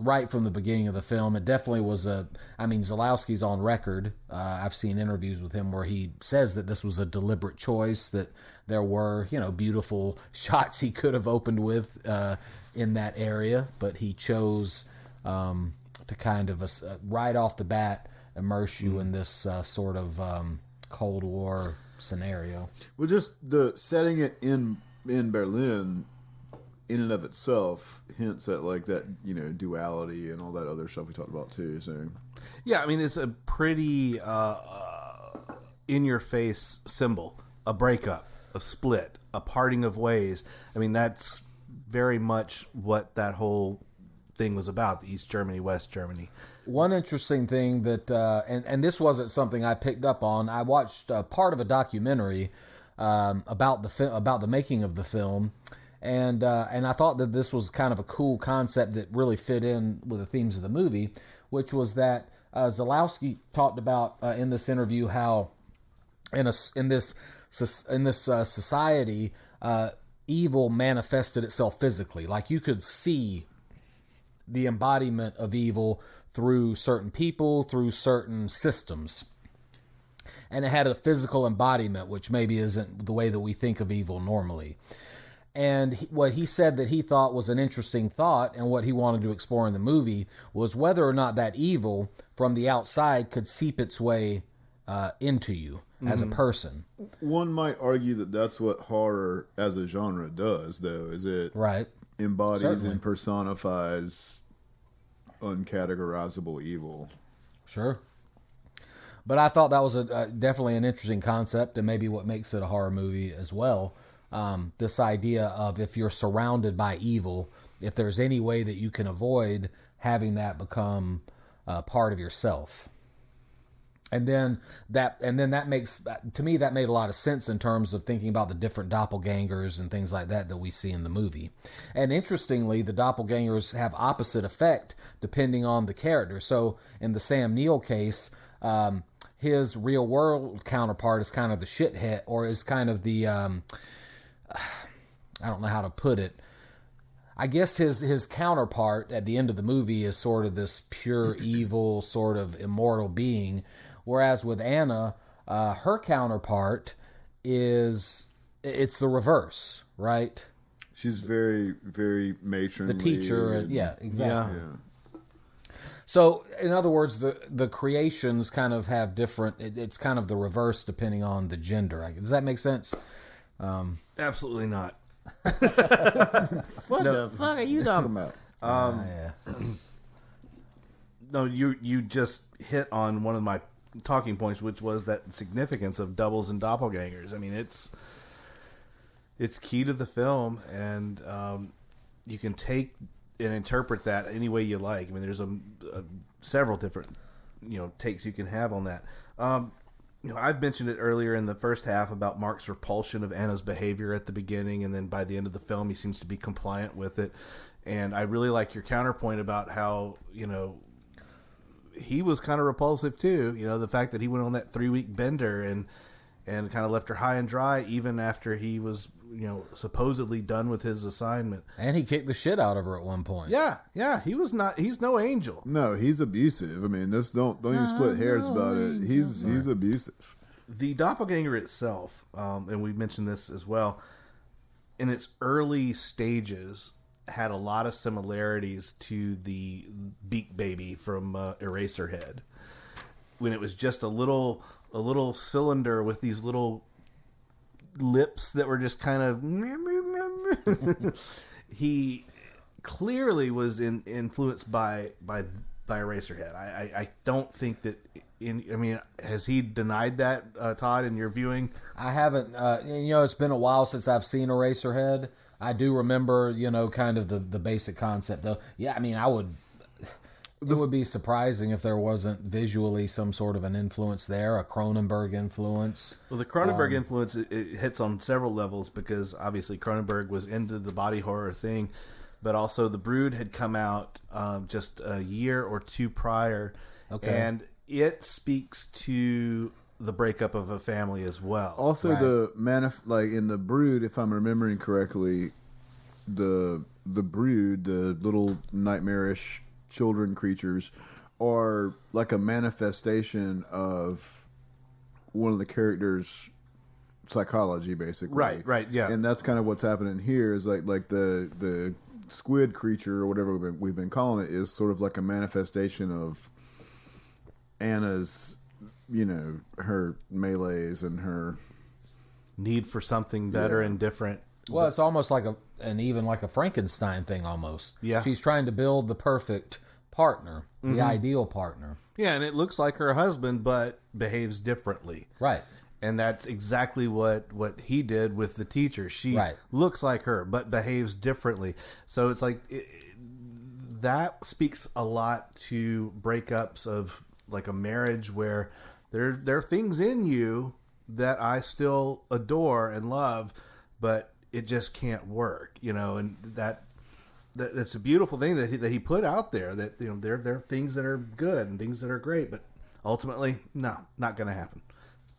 right from the beginning of the film. It definitely was Zalowski's on record. I've seen interviews with him where he says that this was a deliberate choice, that there were, beautiful shots he could have opened with in that area, but he chose to kind of, right off the bat, immerse you in this sort of Cold War scenario. Well, just the setting it in Berlin in and of itself hints at like that, duality and all that other stuff we talked about too. So, yeah, I mean, it's a pretty in-your-face symbol. A breakup, a split, a parting of ways. I mean, that's very much what that whole thing was about, the East Germany, West Germany. One interesting thing that, and this wasn't something I picked up on, I watched part of a documentary about the making of the film, and I thought that this was kind of a cool concept that really fit in with the themes of the movie, which was that Zalowski talked about in this interview how in this society evil manifested itself physically. Like you could see the embodiment of evil through certain people, through certain systems. And it had a physical embodiment, which maybe isn't the way that we think of evil normally. And what he said that he thought was an interesting thought, and what he wanted to explore in the movie, was whether or not that evil from the outside could seep its way into you as a person. One might argue that that's what horror as a genre does, though, is it embodies Certainly. and personifies uncategorizable evil. Sure. But I thought that was definitely an interesting concept, and maybe what makes it a horror movie as well. This idea of if you're surrounded by evil, if there's any way that you can avoid having that become part of yourself. And then that makes, to me, that made a lot of sense in terms of thinking about the different doppelgangers and things like that we see in the movie. And interestingly, the doppelgangers have opposite effect depending on the character. So in the Sam Neill case, his real world counterpart is kind of the shithead, or is kind of the, I don't know how to put it. I guess his counterpart at the end of the movie is sort of this pure evil, sort of immortal being. Whereas with Anna, her counterpart it's the reverse, right? She's very, very matronly. The teacher, yeah, exactly. Yeah. So, in other words, the creations kind of have different. It's kind of the reverse depending on the gender. Does that make sense? Absolutely not. What the fuck are you talking about? No, you just hit on one of my talking points, which was that significance of doubles and doppelgangers. I mean, it's key to the film, and you can take and interpret that any way you like. I mean, there's several different takes you can have on that. I've mentioned it earlier in the first half about Mark's repulsion of Anna's behavior at the beginning, and then by the end of the film, he seems to be compliant with it. And I really like your counterpoint about how, he was kind of repulsive too. The fact that he went on that 3-week bender and kind of left her high and dry even after he was, supposedly done with his assignment. And he kicked the shit out of her at one point. Yeah. He's no angel. No, he's abusive. I mean, don't even split hairs about it. He's abusive. The doppelganger itself, and we mentioned this as well, in its early stages had a lot of similarities to the Beak Baby from Eraserhead, when it was just a little cylinder with these little lips that were just kind of he clearly was influenced by Eraserhead. I don't think that. Has he denied that, Todd, in your viewing? I haven't. It's been a while since I've seen Eraserhead. I do remember, kind of the basic concept, though. Yeah, I would. It would be surprising if there wasn't visually some sort of an influence there, a Cronenberg influence. Well, the Cronenberg influence, it hits on several levels because obviously Cronenberg was into the body horror thing, but also The Brood had come out just a year or two prior, and it speaks to the breakup of a family as well. Also, like in The Brood, if I'm remembering correctly, the Brood, the little nightmarish children creatures, are like a manifestation of one of the characters' psychology, basically. Right, yeah. And that's kind of what's happening here. Is like the squid creature or whatever we've been calling it is sort of like a manifestation of Anna's, her melees and her need for something better and different. Well, it's almost like even like a Frankenstein thing almost. Yeah. She's trying to build the perfect partner, the ideal partner. Yeah, and it looks like her husband, but behaves differently. Right. And that's exactly what he did with the teacher. She looks like her, but behaves differently. So it's like, that speaks a lot to breakups of like a marriage where there are things in you that I still adore and love, but it just can't work, and that's a beautiful thing that he put out there, that there are things that are good and things that are great, but ultimately, no, not going to happen.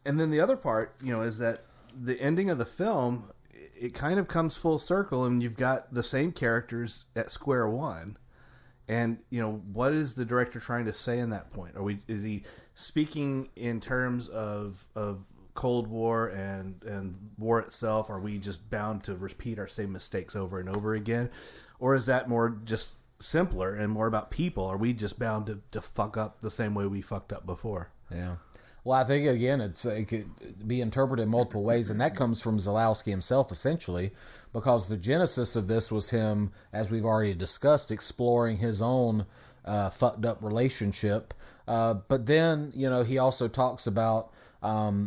And then the other part, is that the ending of the film, it kind of comes full circle, and you've got the same characters at square one. And what is the director trying to say in that point? Is he speaking in terms of Cold War and war itself? Are we just bound to repeat our same mistakes over and over again? Or is that more just simpler and more about people? Are we just bound to fuck up the same way we fucked up before? Yeah. Well, I think, again, it could be interpreted in multiple ways, and that comes from Zalowski himself, essentially, because the genesis of this was him, as we've already discussed, exploring his own fucked up relationship. But then, he also talks about what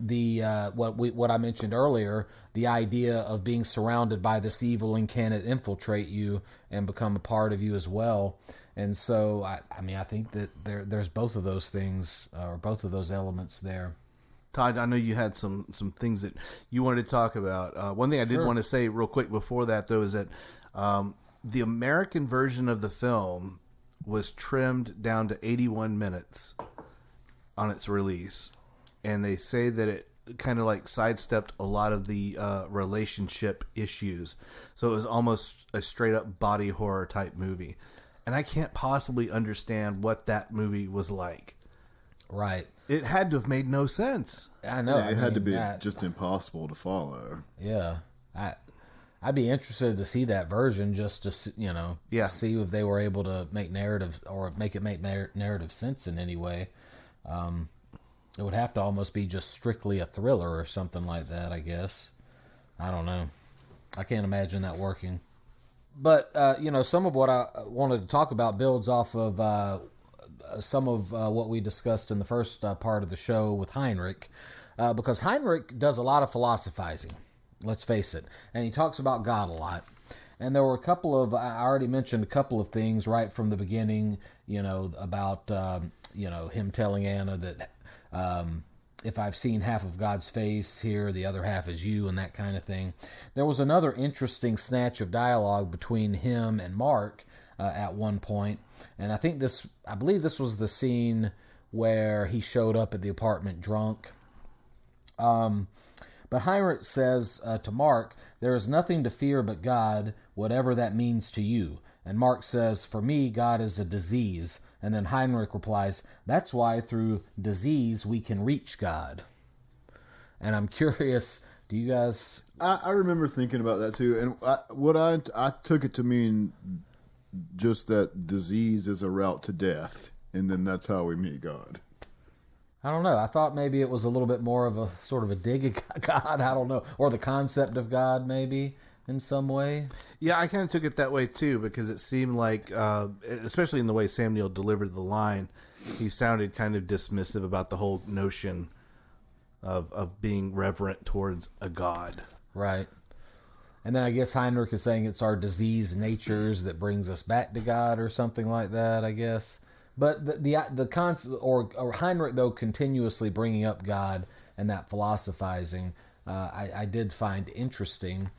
I mentioned earlier, the idea of being surrounded by this evil and can it infiltrate you and become a part of you as well. And so, I think that there's both of those things, or both of those elements there. Todd, I know you had some things that you wanted to talk about. One thing I did want to say real quick before that, though, is that the American version of the film was trimmed down to 81 minutes on its release. And they say that it kind of like sidestepped a lot of the relationship issues. So it was almost a straight up body horror type movie. And I can't possibly understand what that movie was like. Right. It had to have made no sense. I know. Yeah, it had to be just impossible to follow. Yeah. I'd be interested to see that version just to, see if they were able to make narrative or make narrative sense in any way. It would have to almost be just strictly a thriller or something like that, I guess. I don't know. I can't imagine that working. But, some of what I wanted to talk about builds off of some of what we discussed in the first part of the show with Heinrich. Because Heinrich does a lot of philosophizing, let's face it. And he talks about God a lot. And there were a couple of, I already mentioned a couple of things right from the beginning, about, him telling Anna that if I've seen half of God's face here, the other half is you, and that kind of thing. There was another interesting snatch of dialogue between him and Mark at one point, and I believe this was the scene where he showed up at the apartment drunk. But Heinrich says to Mark, "There is nothing to fear but God, whatever that means to you." And Mark says, "For me, God is a disease." And then Heinrich replies, "That's why through disease we can reach God." And I'm curious, do you guys... I remember thinking about that too. And I took it to mean just that disease is a route to death. And then that's how we meet God. I don't know. I thought maybe it was a little bit more of a sort of a dig at God. I don't know. Or the concept of God, maybe. in some way. Yeah, I kind of took it that way too, because it seemed like, especially in the way Sam Neill delivered the line, he sounded kind of dismissive about the whole notion of being reverent towards a god. Right. And then I guess Heinrich is saying it's our diseased natures that brings us back to God or something like that, I guess. But the concept, or Heinrich, though, continuously bringing up God and that philosophizing, I did find interesting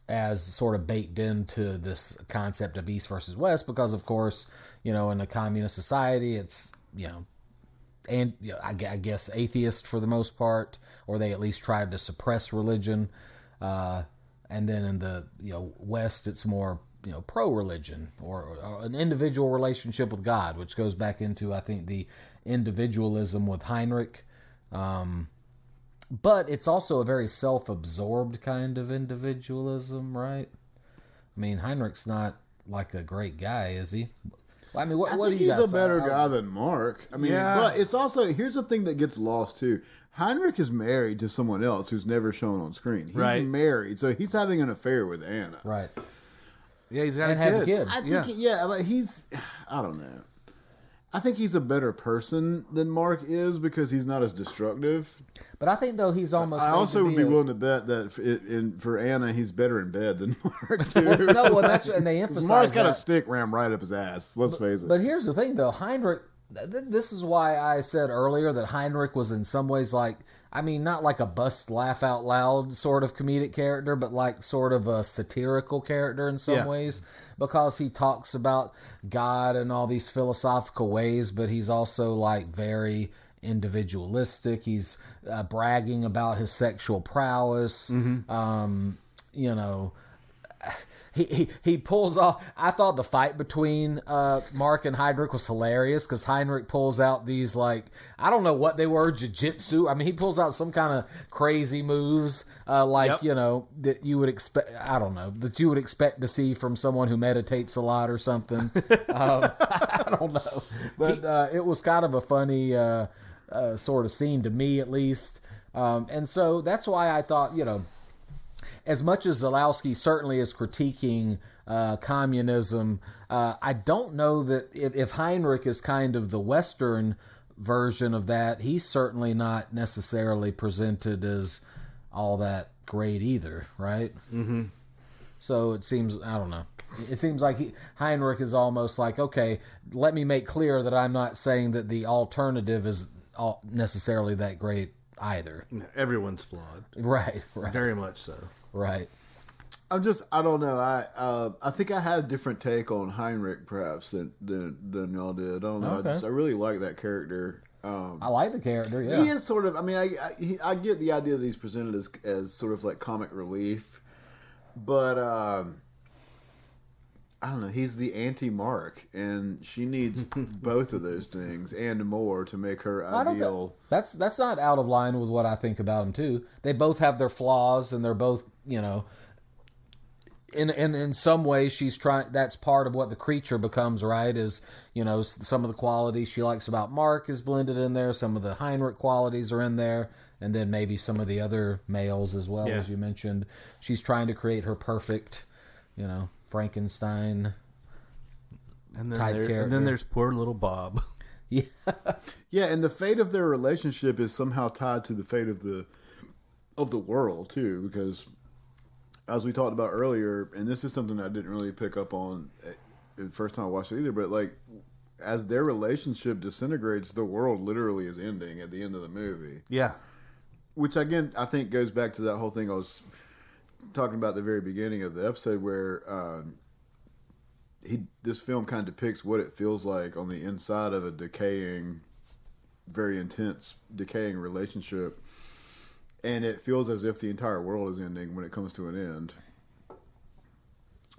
as sort of baked into this concept of East versus West, because, of course, in a communist society, it's, and I guess atheist for the most part, or they at least tried to suppress religion. And then in the West, it's more pro-religion or an individual relationship with God, which goes back into, I think, the individualism with Heinrich. But it's also a very self-absorbed kind of individualism, right? I mean, Heinrich's not like a great guy, is he? I mean, what do you guys? He's a better guy than Mark. I mean, but it's also, here's the thing that gets lost too. Heinrich is married to someone else who's never shown on screen. He's married, so he's having an affair with Anna. Right. Yeah, he's got and a has kid. a kid. I think, but he's, I don't know. I think he's a better person than Mark is because he's not as destructive. But I think, though, he's almost... I also would be willing to bet that for Anna, he's better in bed than Mark, too. And they emphasize Mark's got a stick rammed right up his ass, let's face it. But here's the thing, though. Heinrich... This is why I said earlier that Heinrich was in some ways like... I mean, not like a bust, laugh out loud sort of comedic character, but like sort of a satirical character in some ways. Because he talks about God in all these philosophical ways, but he's also like very individualistic. He's bragging about his sexual prowess. He pulls off. I thought the fight between Mark and Heinrich was hilarious because Heinrich pulls out these, like, I don't know what they were, jiu-jitsu. I mean, he pulls out some kind of crazy moves that you would expect. I don't know, that you would expect to see from someone who meditates a lot or something. I don't know, but it was kind of a funny sort of scene to me, at least. And so that's why I thought, as much as Zalowski certainly is critiquing communism, I don't know that if Heinrich is kind of the Western version of that, he's certainly not necessarily presented as all that great either, right? Mm-hmm. So it seems, I don't know. It seems like Heinrich is almost like, okay, let me make clear that I'm not saying that the alternative is necessarily that great either. Everyone's flawed. Right. Very much so. Right. I don't know. I think I had a different take on Heinrich perhaps than y'all did. I don't know. Okay. I really like that character. I like the character. Yeah, he is sort of. I mean, I get the idea that he's presented as sort of like comic relief, but I don't know. He's the anti-Mark, and she needs both of those things and more to make her ideal. That's not out of line with what I think about them too. They both have their flaws, and they're both, in some ways she's trying. That's part of what the creature becomes, right? Is some of the qualities she likes about Mark is blended in there. Some of the Heinrich qualities are in there, and then maybe some of the other males as well, as you mentioned. She's trying to create her perfect, Frankenstein type character. And then there's poor little Bob. Yeah, and the fate of their relationship is somehow tied to the fate of the world too, because as we talked about earlier, and this is something I didn't really pick up on the first time I watched it either, but like as their relationship disintegrates, the world literally is ending at the end of the movie. Yeah, which again I think goes back to that whole thing I was talking about at the very beginning of the episode, where this film kind of depicts what it feels like on the inside of a decaying, very intense, decaying relationship, and it feels as if the entire world is ending when it comes to an end.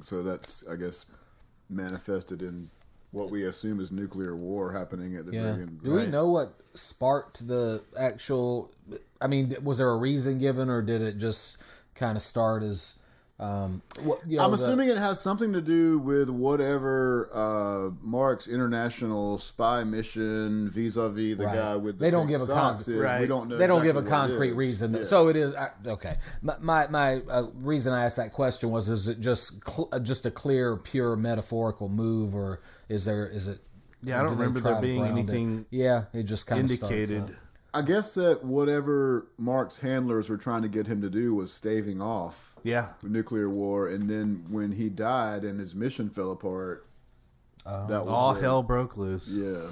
So that's, I guess, manifested in what we assume is nuclear war happening at the very end. Do we know what sparked the actual? I mean, was there a reason given, or did it just kind of start as I'm assuming it has something to do with whatever Mark's international spy mission vis-a-vis the guy with the they don't pink give a socks is. Right. We don't know. They don't exactly give a what it concrete is. reason. Yeah. So it is okay. My reason I asked that question was: is it just a clear, pure metaphorical move, or is it? Yeah, I don't do they remember try there to being ground anything it? Yeah, it just kind indicated. of I guess that whatever Mark's handlers were trying to get him to do was staving off Yeah. the nuclear war, and then when he died and his mission fell apart, that was All when- hell broke loose. Yeah.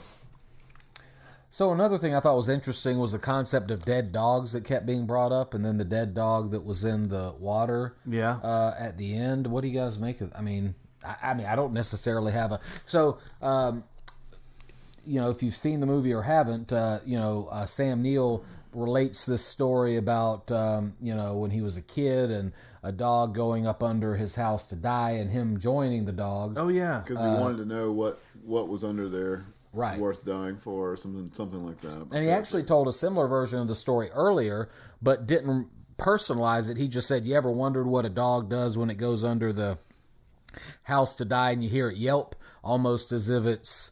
So another thing I thought was interesting was the concept of dead dogs that kept being brought up, and then the dead dog that was in the water. Yeah. At the end, what do you guys make of? I mean, I don't necessarily have a so. If you've seen the movie or haven't, Sam Neill relates this story about when he was a kid and a dog going up under his house to die, and him joining the dog. Oh, yeah. Because he wanted to know what was under there, Right. worth dying for, or something like that. And he actually told a similar version of the story earlier, but didn't personalize it. He just said, "You ever wondered what a dog does when it goes under the house to die, and you hear it yelp, almost as if it's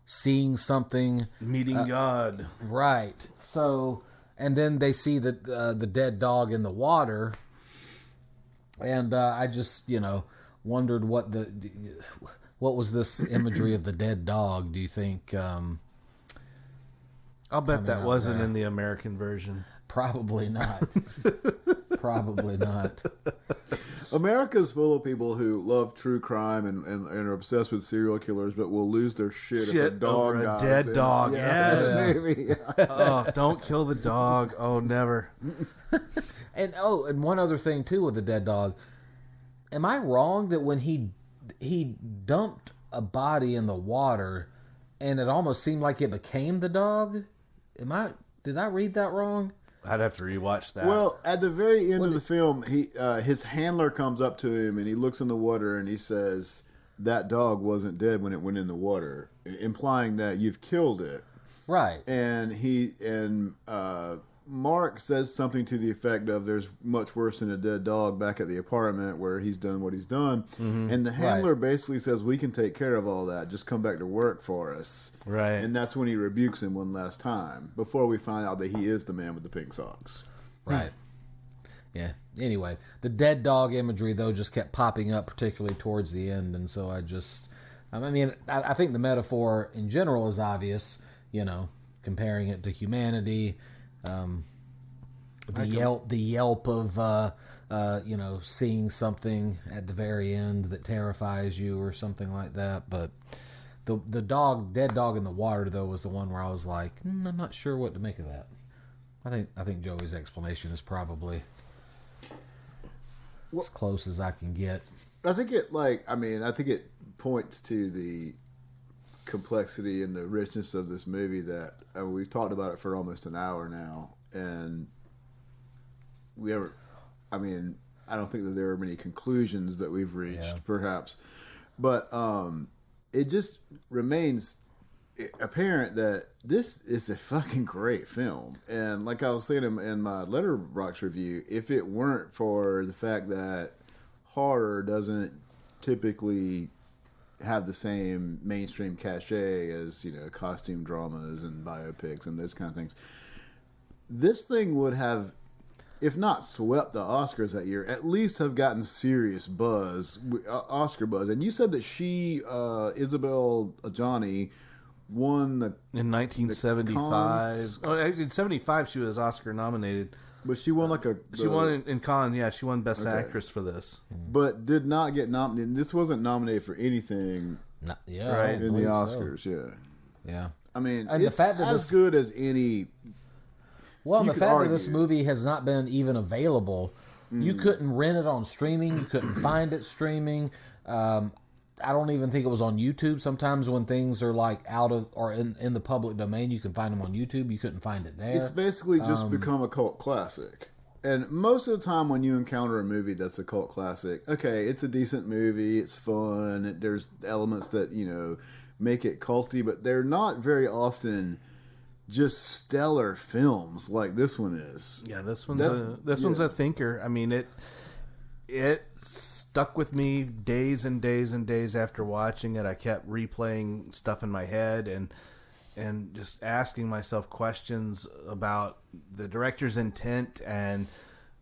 seeing something." Meeting God. Right. So, and then they see the dead dog in the water, and I just wondered what was this imagery of the dead dog? Do you think? I'll bet that out wasn't there. in the American version. Probably not. Probably not. America's full of people who love true crime and are obsessed with serial killers, but will lose their shit if a dog over a dies dead in- dog. Yeah, Yes. maybe. Oh, don't kill the dog. Oh, never. And one other thing too with the dead dog. Am I wrong that when he dumped a body in the water, and it almost seemed like it became the dog? Did I read that wrong? I'd have to rewatch that. Well, at the very end of the film, his handler comes up to him and he looks in the water and he says, "That dog wasn't dead when it went in the water," implying that you've killed it. Right. And Mark says something to the effect of, "There's much worse than a dead dog," back at the apartment where he's done what he's done. Mm-hmm. And the handler basically says, "We can take care of all that. Just come back to work for us." Right. And that's when he rebukes him one last time before we find out that he is the man with the pink socks. Right. Yeah. Anyway, the dead dog imagery though just kept popping up, particularly towards the end, and so I think the metaphor in general is obvious. Comparing it to humanity. The yelp of seeing something at the very end that terrifies you or something like that. But the dead dog in the water though was the one where I was like, I'm not sure what to make of that. I think Joey's explanation is probably as close as I can get. I think it points to the complexity and the richness of this movie that we've talked about it for almost an hour now, and I don't think that there are many conclusions that we've reached, perhaps, but it just remains apparent that this is a fucking great film. And like I was saying in my Letterboxd review, if it weren't for the fact that horror doesn't typically have the same mainstream cachet as costume dramas and biopics and those kind of things, this thing would have, if not swept the Oscars that year, at least have gotten serious buzz, Oscar buzz. And you said that she, Isabel Adjani, won in 1975. In 75, she was Oscar nominated. But she won she won in Cannes. Yeah, she won Best Actress for this, but did not get nominated. This wasn't nominated for anything, right, in the Oscars. So. Yeah. I mean, and it's the fact that as good as any. Well, the could fact argue. that this movie has not been even available, you couldn't rent it on streaming. You couldn't find it streaming. I don't even think it was on YouTube. Sometimes when things are like out of or in the public domain, you can find them on YouTube. You couldn't find it there. It's basically just become a cult classic. And most of the time when you encounter a movie that's a cult classic, okay, it's a decent movie, it's fun, there's elements that, make it culty, but they're not very often just stellar films like this one is. Yeah, this one's a thinker. I mean, it stuck with me days and days and days after watching it. I kept replaying stuff in my head and just asking myself questions about the director's intent and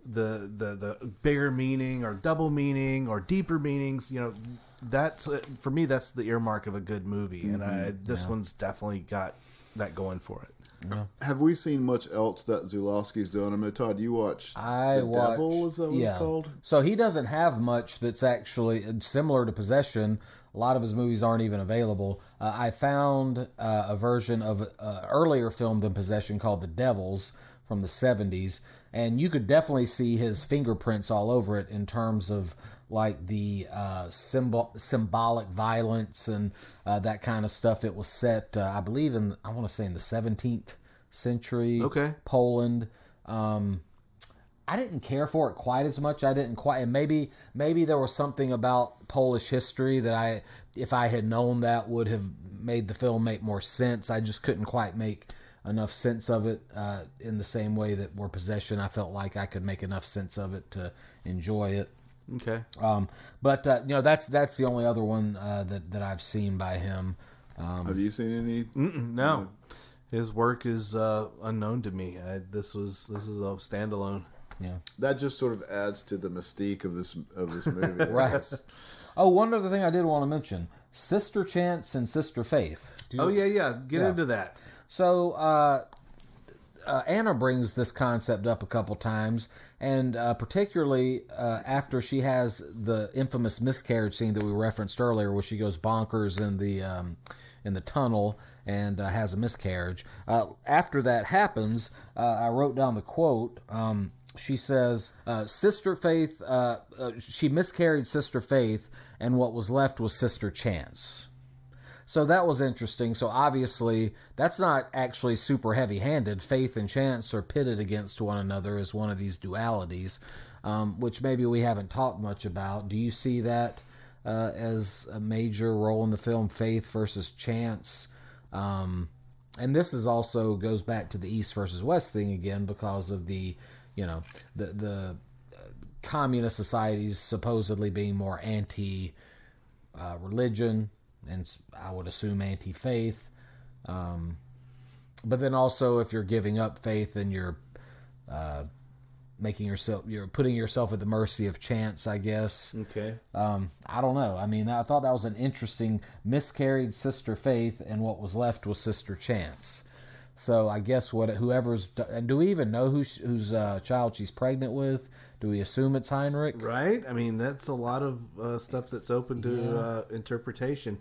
the bigger meaning or double meaning or deeper meanings. You know, that's for me, that's the earmark of a good movie, and this one's definitely got that going for it. Yeah. Have we seen much else that Zulawski's done? I mean, Todd, you watched Devil, is that what it's called? So he doesn't have much that's actually similar to Possession. A lot of his movies aren't even available. I found a version of an earlier film than Possession called The Devils from the 70s, and you could definitely see his fingerprints all over it in terms of like the symbolic violence and that kind of stuff. It was set, I believe, I want to say in the 17th century, Poland. I didn't care for it quite as much. And maybe there was something about Polish history that if I had known that, would have made the film make more sense. I just couldn't quite make enough sense of it in the same way that where Possession, I felt like I could make enough sense of it to enjoy it. Okay. But that's the only other one that I've seen by him. Have you seen any? No. His work is unknown to me. This is a standalone. Yeah. That just sort of adds to the mystique of this movie. Right. Oh, one other thing I did want to mention: Sister Chance and Sister Faith. Get into that. So Anna brings this concept up a couple times, and particularly after she has the infamous miscarriage scene that we referenced earlier, where she goes bonkers in the tunnel and has a miscarriage. After that happens, I wrote down the quote. She says, Sister Faith, she miscarried Sister Faith, and what was left was Sister Chance. So that was interesting. So obviously, that's not actually super heavy-handed. Faith and Chance are pitted against one another as one of these dualities, which maybe we haven't talked much about. Do you see that as a major role in the film, Faith versus Chance? And this is also goes back to the East versus West thing again, because of the communist societies supposedly being more anti-religion, and I would assume anti-faith. But then also, if you're giving up faith, then you're putting yourself at the mercy of chance, I guess. Okay. I don't know. I mean, I thought that was an interesting miscarried Sister Faith, and what was left was Sister Chance. So I guess whoever's, and do we even know whose child she's pregnant with? Do we assume it's Heinrich? Right. I mean, that's a lot of stuff that's open to interpretation.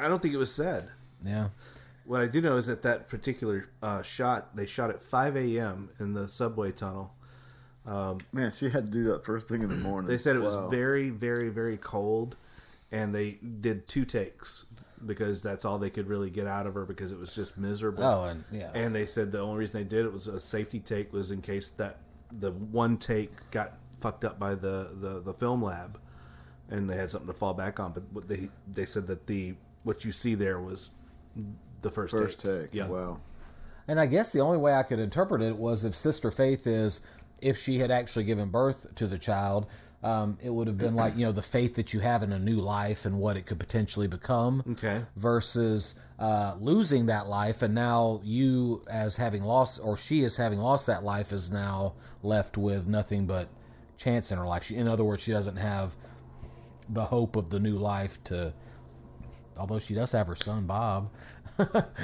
I don't think it was said. Yeah. What I do know is that particular shot, they shot at 5 a.m. in the subway tunnel. Man, she had to do that first thing in the morning. They said it was very, very, very cold, and they did 2 takes because that's all they could really get out of her because it was just miserable. Oh, and they said the only reason they did it was a safety take, was in case that the one take got fucked up by the film lab, and they had something to fall back on. But what they said that what you see there was the first take. Yeah. Wow. And I guess the only way I could interpret it was if Sister Faith is, if she had actually given birth to the child, it would have been like, the faith that you have in a new life and what it could potentially become. Okay. Versus losing that life, and now you, as having lost, or she as having lost that life, is now left with nothing but chance in her life. In other words, she doesn't have the hope of the new life to, although she does have her son, Bob.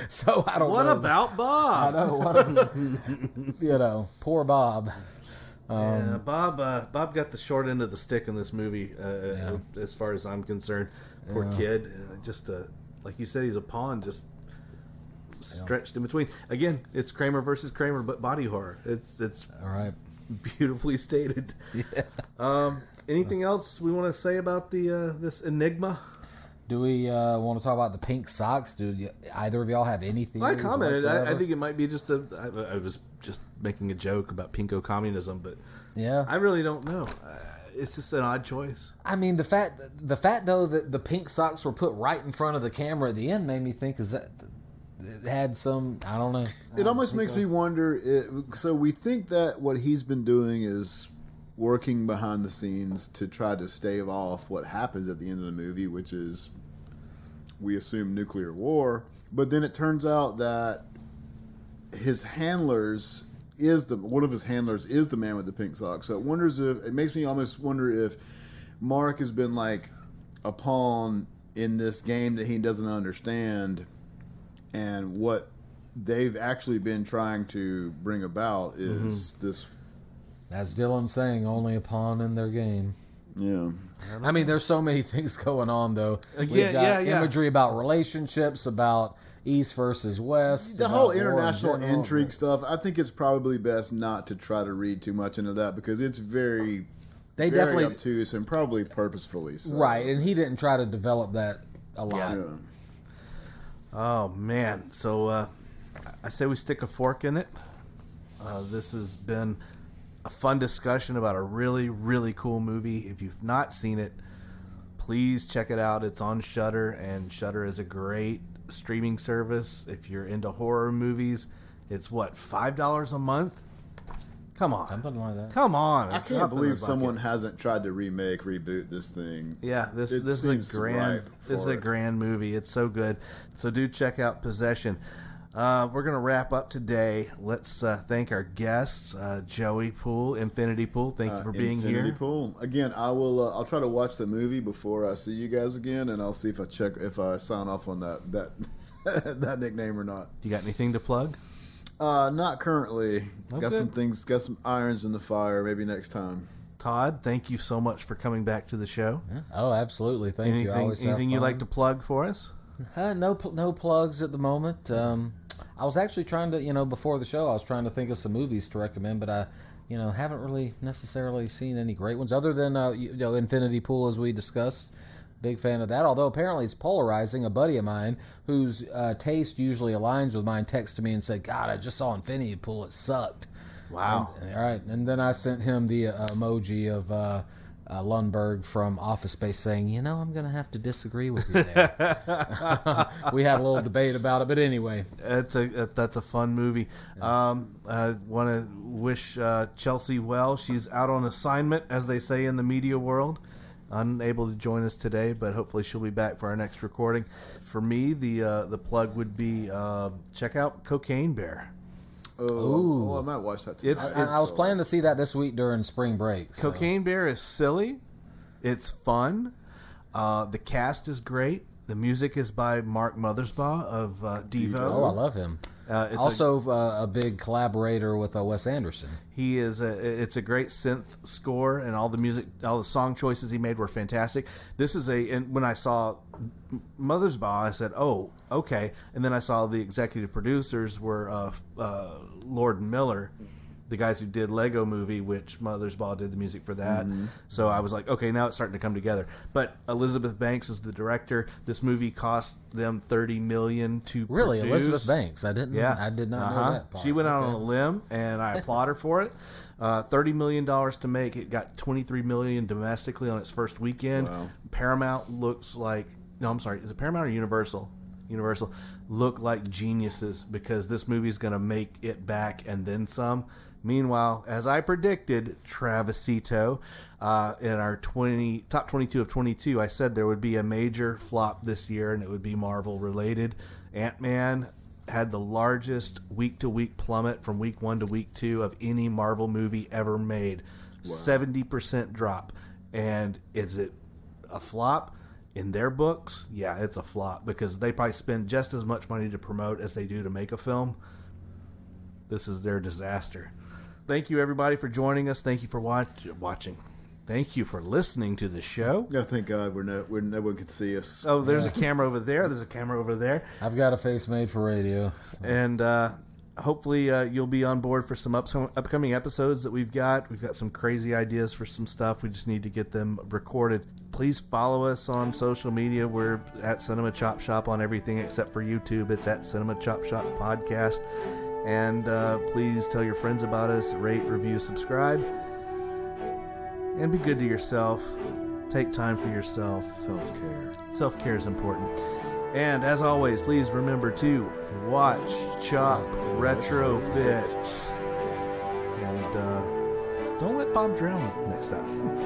So I don't know. What about Bob? I know. Poor Bob. Bob got the short end of the stick in this movie, as far as I'm concerned. Poor kid. Just like you said, he's a pawn, just stretched in between. Again, it's Kramer versus Kramer, but body horror. It's all right. Beautifully stated. Yeah. Anything else we want to say about this enigma? Do we want to talk about the pink socks? Do either of y'all have anything? I commented. I think it might be just I was just making a joke about pinko communism, but yeah, I really don't know. It's just an odd choice. I mean, the fact though that the pink socks were put right in front of the camera at the end made me think, is that it had some, I don't know. It almost makes me wonder. So we think that what he's been doing is working behind the scenes to try to stave off what happens at the end of the movie, which is, we assume, nuclear war. But then it turns out that his handlers one of his handlers is the man with the pink socks. So it makes me almost wonder if Mark has been like a pawn in this game that he doesn't understand, and what they've actually been trying to bring about is this. As Dylan's saying, only a pawn in their game. Yeah. I mean, there's so many things going on, though. We've got imagery about relationships, about East versus West. The whole international intrigue stuff, I think it's probably best not to try to read too much into that, because it's very definitely obtuse and probably purposefully so. Right, and he didn't try to develop that a lot. Yeah. Oh, man. So I say we stick a fork in it. This has been a fun discussion about a really, really cool movie. If you've not seen it, please check it out. It's on Shudder, and Shudder is a great streaming service. If you're into horror movies, it's what, $5 a month? Come on. Something like that. Come on. I can't believe someone hasn't tried to reboot this thing. Yeah, this is a grand movie. It's so good. So do check out Possession. We're going to wrap up today. Let's thank our guests, Joey Poole, Infinity Pool. Thank you for being here. Infinity Pool. Again, I'll try to watch the movie before I see you guys again, and I'll see if I sign off on that that nickname or not. You got anything to plug? Not currently. Okay. Got some irons in the fire. Maybe next time. Todd, thank you so much for coming back to the show. Yeah. Oh, absolutely. Thank you. Anything you'd like to plug for us? No plugs at the moment. I was actually trying to, before the show, I was trying to think of some movies to recommend, but I, haven't really necessarily seen any great ones other than, Infinity Pool, as we discussed. Big fan of that, although apparently it's polarizing. A buddy of mine whose taste usually aligns with mine texted me and said, God, I just saw Infinity Pool. It sucked. Wow. All right. And then I sent him the emoji of Lundberg from Office Space saying, I'm going to have to disagree with you there. We had a little debate about it, but anyway. That's a fun movie. I want to wish Chelsea well. She's out on assignment, as they say in the media world. Unable to join us today, but hopefully she'll be back for our next recording. For me, the plug would be check out Cocaine Bear. Oh, I might watch that too. I was planning to see that this week during spring break. So. Cocaine Bear is silly. It's fun. The cast is great. The music is by Mark Mothersbaugh of Devo. Oh, I love him. Also a big collaborator with Wes Anderson. He is. It's a great synth score, and all the music, all the song choices he made were fantastic. This is and when I saw Mothersbaugh, I said, "Oh, okay." And then I saw the executive producers were Lord and Miller, the guys who did Lego Movie, which Mothersbaugh did the music for that. Mm-hmm. So I was like, okay, now it's starting to come together. But Elizabeth Banks is the director. This movie cost them $30 million to really produce. Elizabeth Banks. I did not know that part. She went out on a limb, and I applaud her for it. $30 million to make. It got $23 million domestically on its first weekend. Wow. Paramount looks like is it Paramount or Universal? Universal look like geniuses, because this movie is going to make it back and then some. Meanwhile, as I predicted, Travisito, in our top 22 of 22, I said there would be a major flop this year, and it would be Marvel related. Ant-Man had the largest week-to-week plummet from week 1 to week 2 of any Marvel movie ever made. Wow. 70% drop. And is it a flop? In their books, yeah, it's a flop, because they probably spend just as much money to promote as they do to make a film. This is their disaster. Thank you, everybody, for joining us. Thank you for watching. Thank you for listening to the show. Yeah, thank God no one can see us. Oh, there's a camera over there. There's a camera over there. I've got a face made for radio. So. And hopefully you'll be on board for some upcoming episodes that we've got. We've got some crazy ideas for some stuff. We just need to get them recorded. Please follow us on social media. We're at Cinema Chop Shop on everything except for YouTube. It's at Cinema Chop Shop Podcast. And please tell your friends about us. Rate, review, subscribe. And be good to yourself. Take time for yourself. Self-care. Self-care is important. And as always, please remember to watch, chop, retrofit. And Don't let Bob drown next time.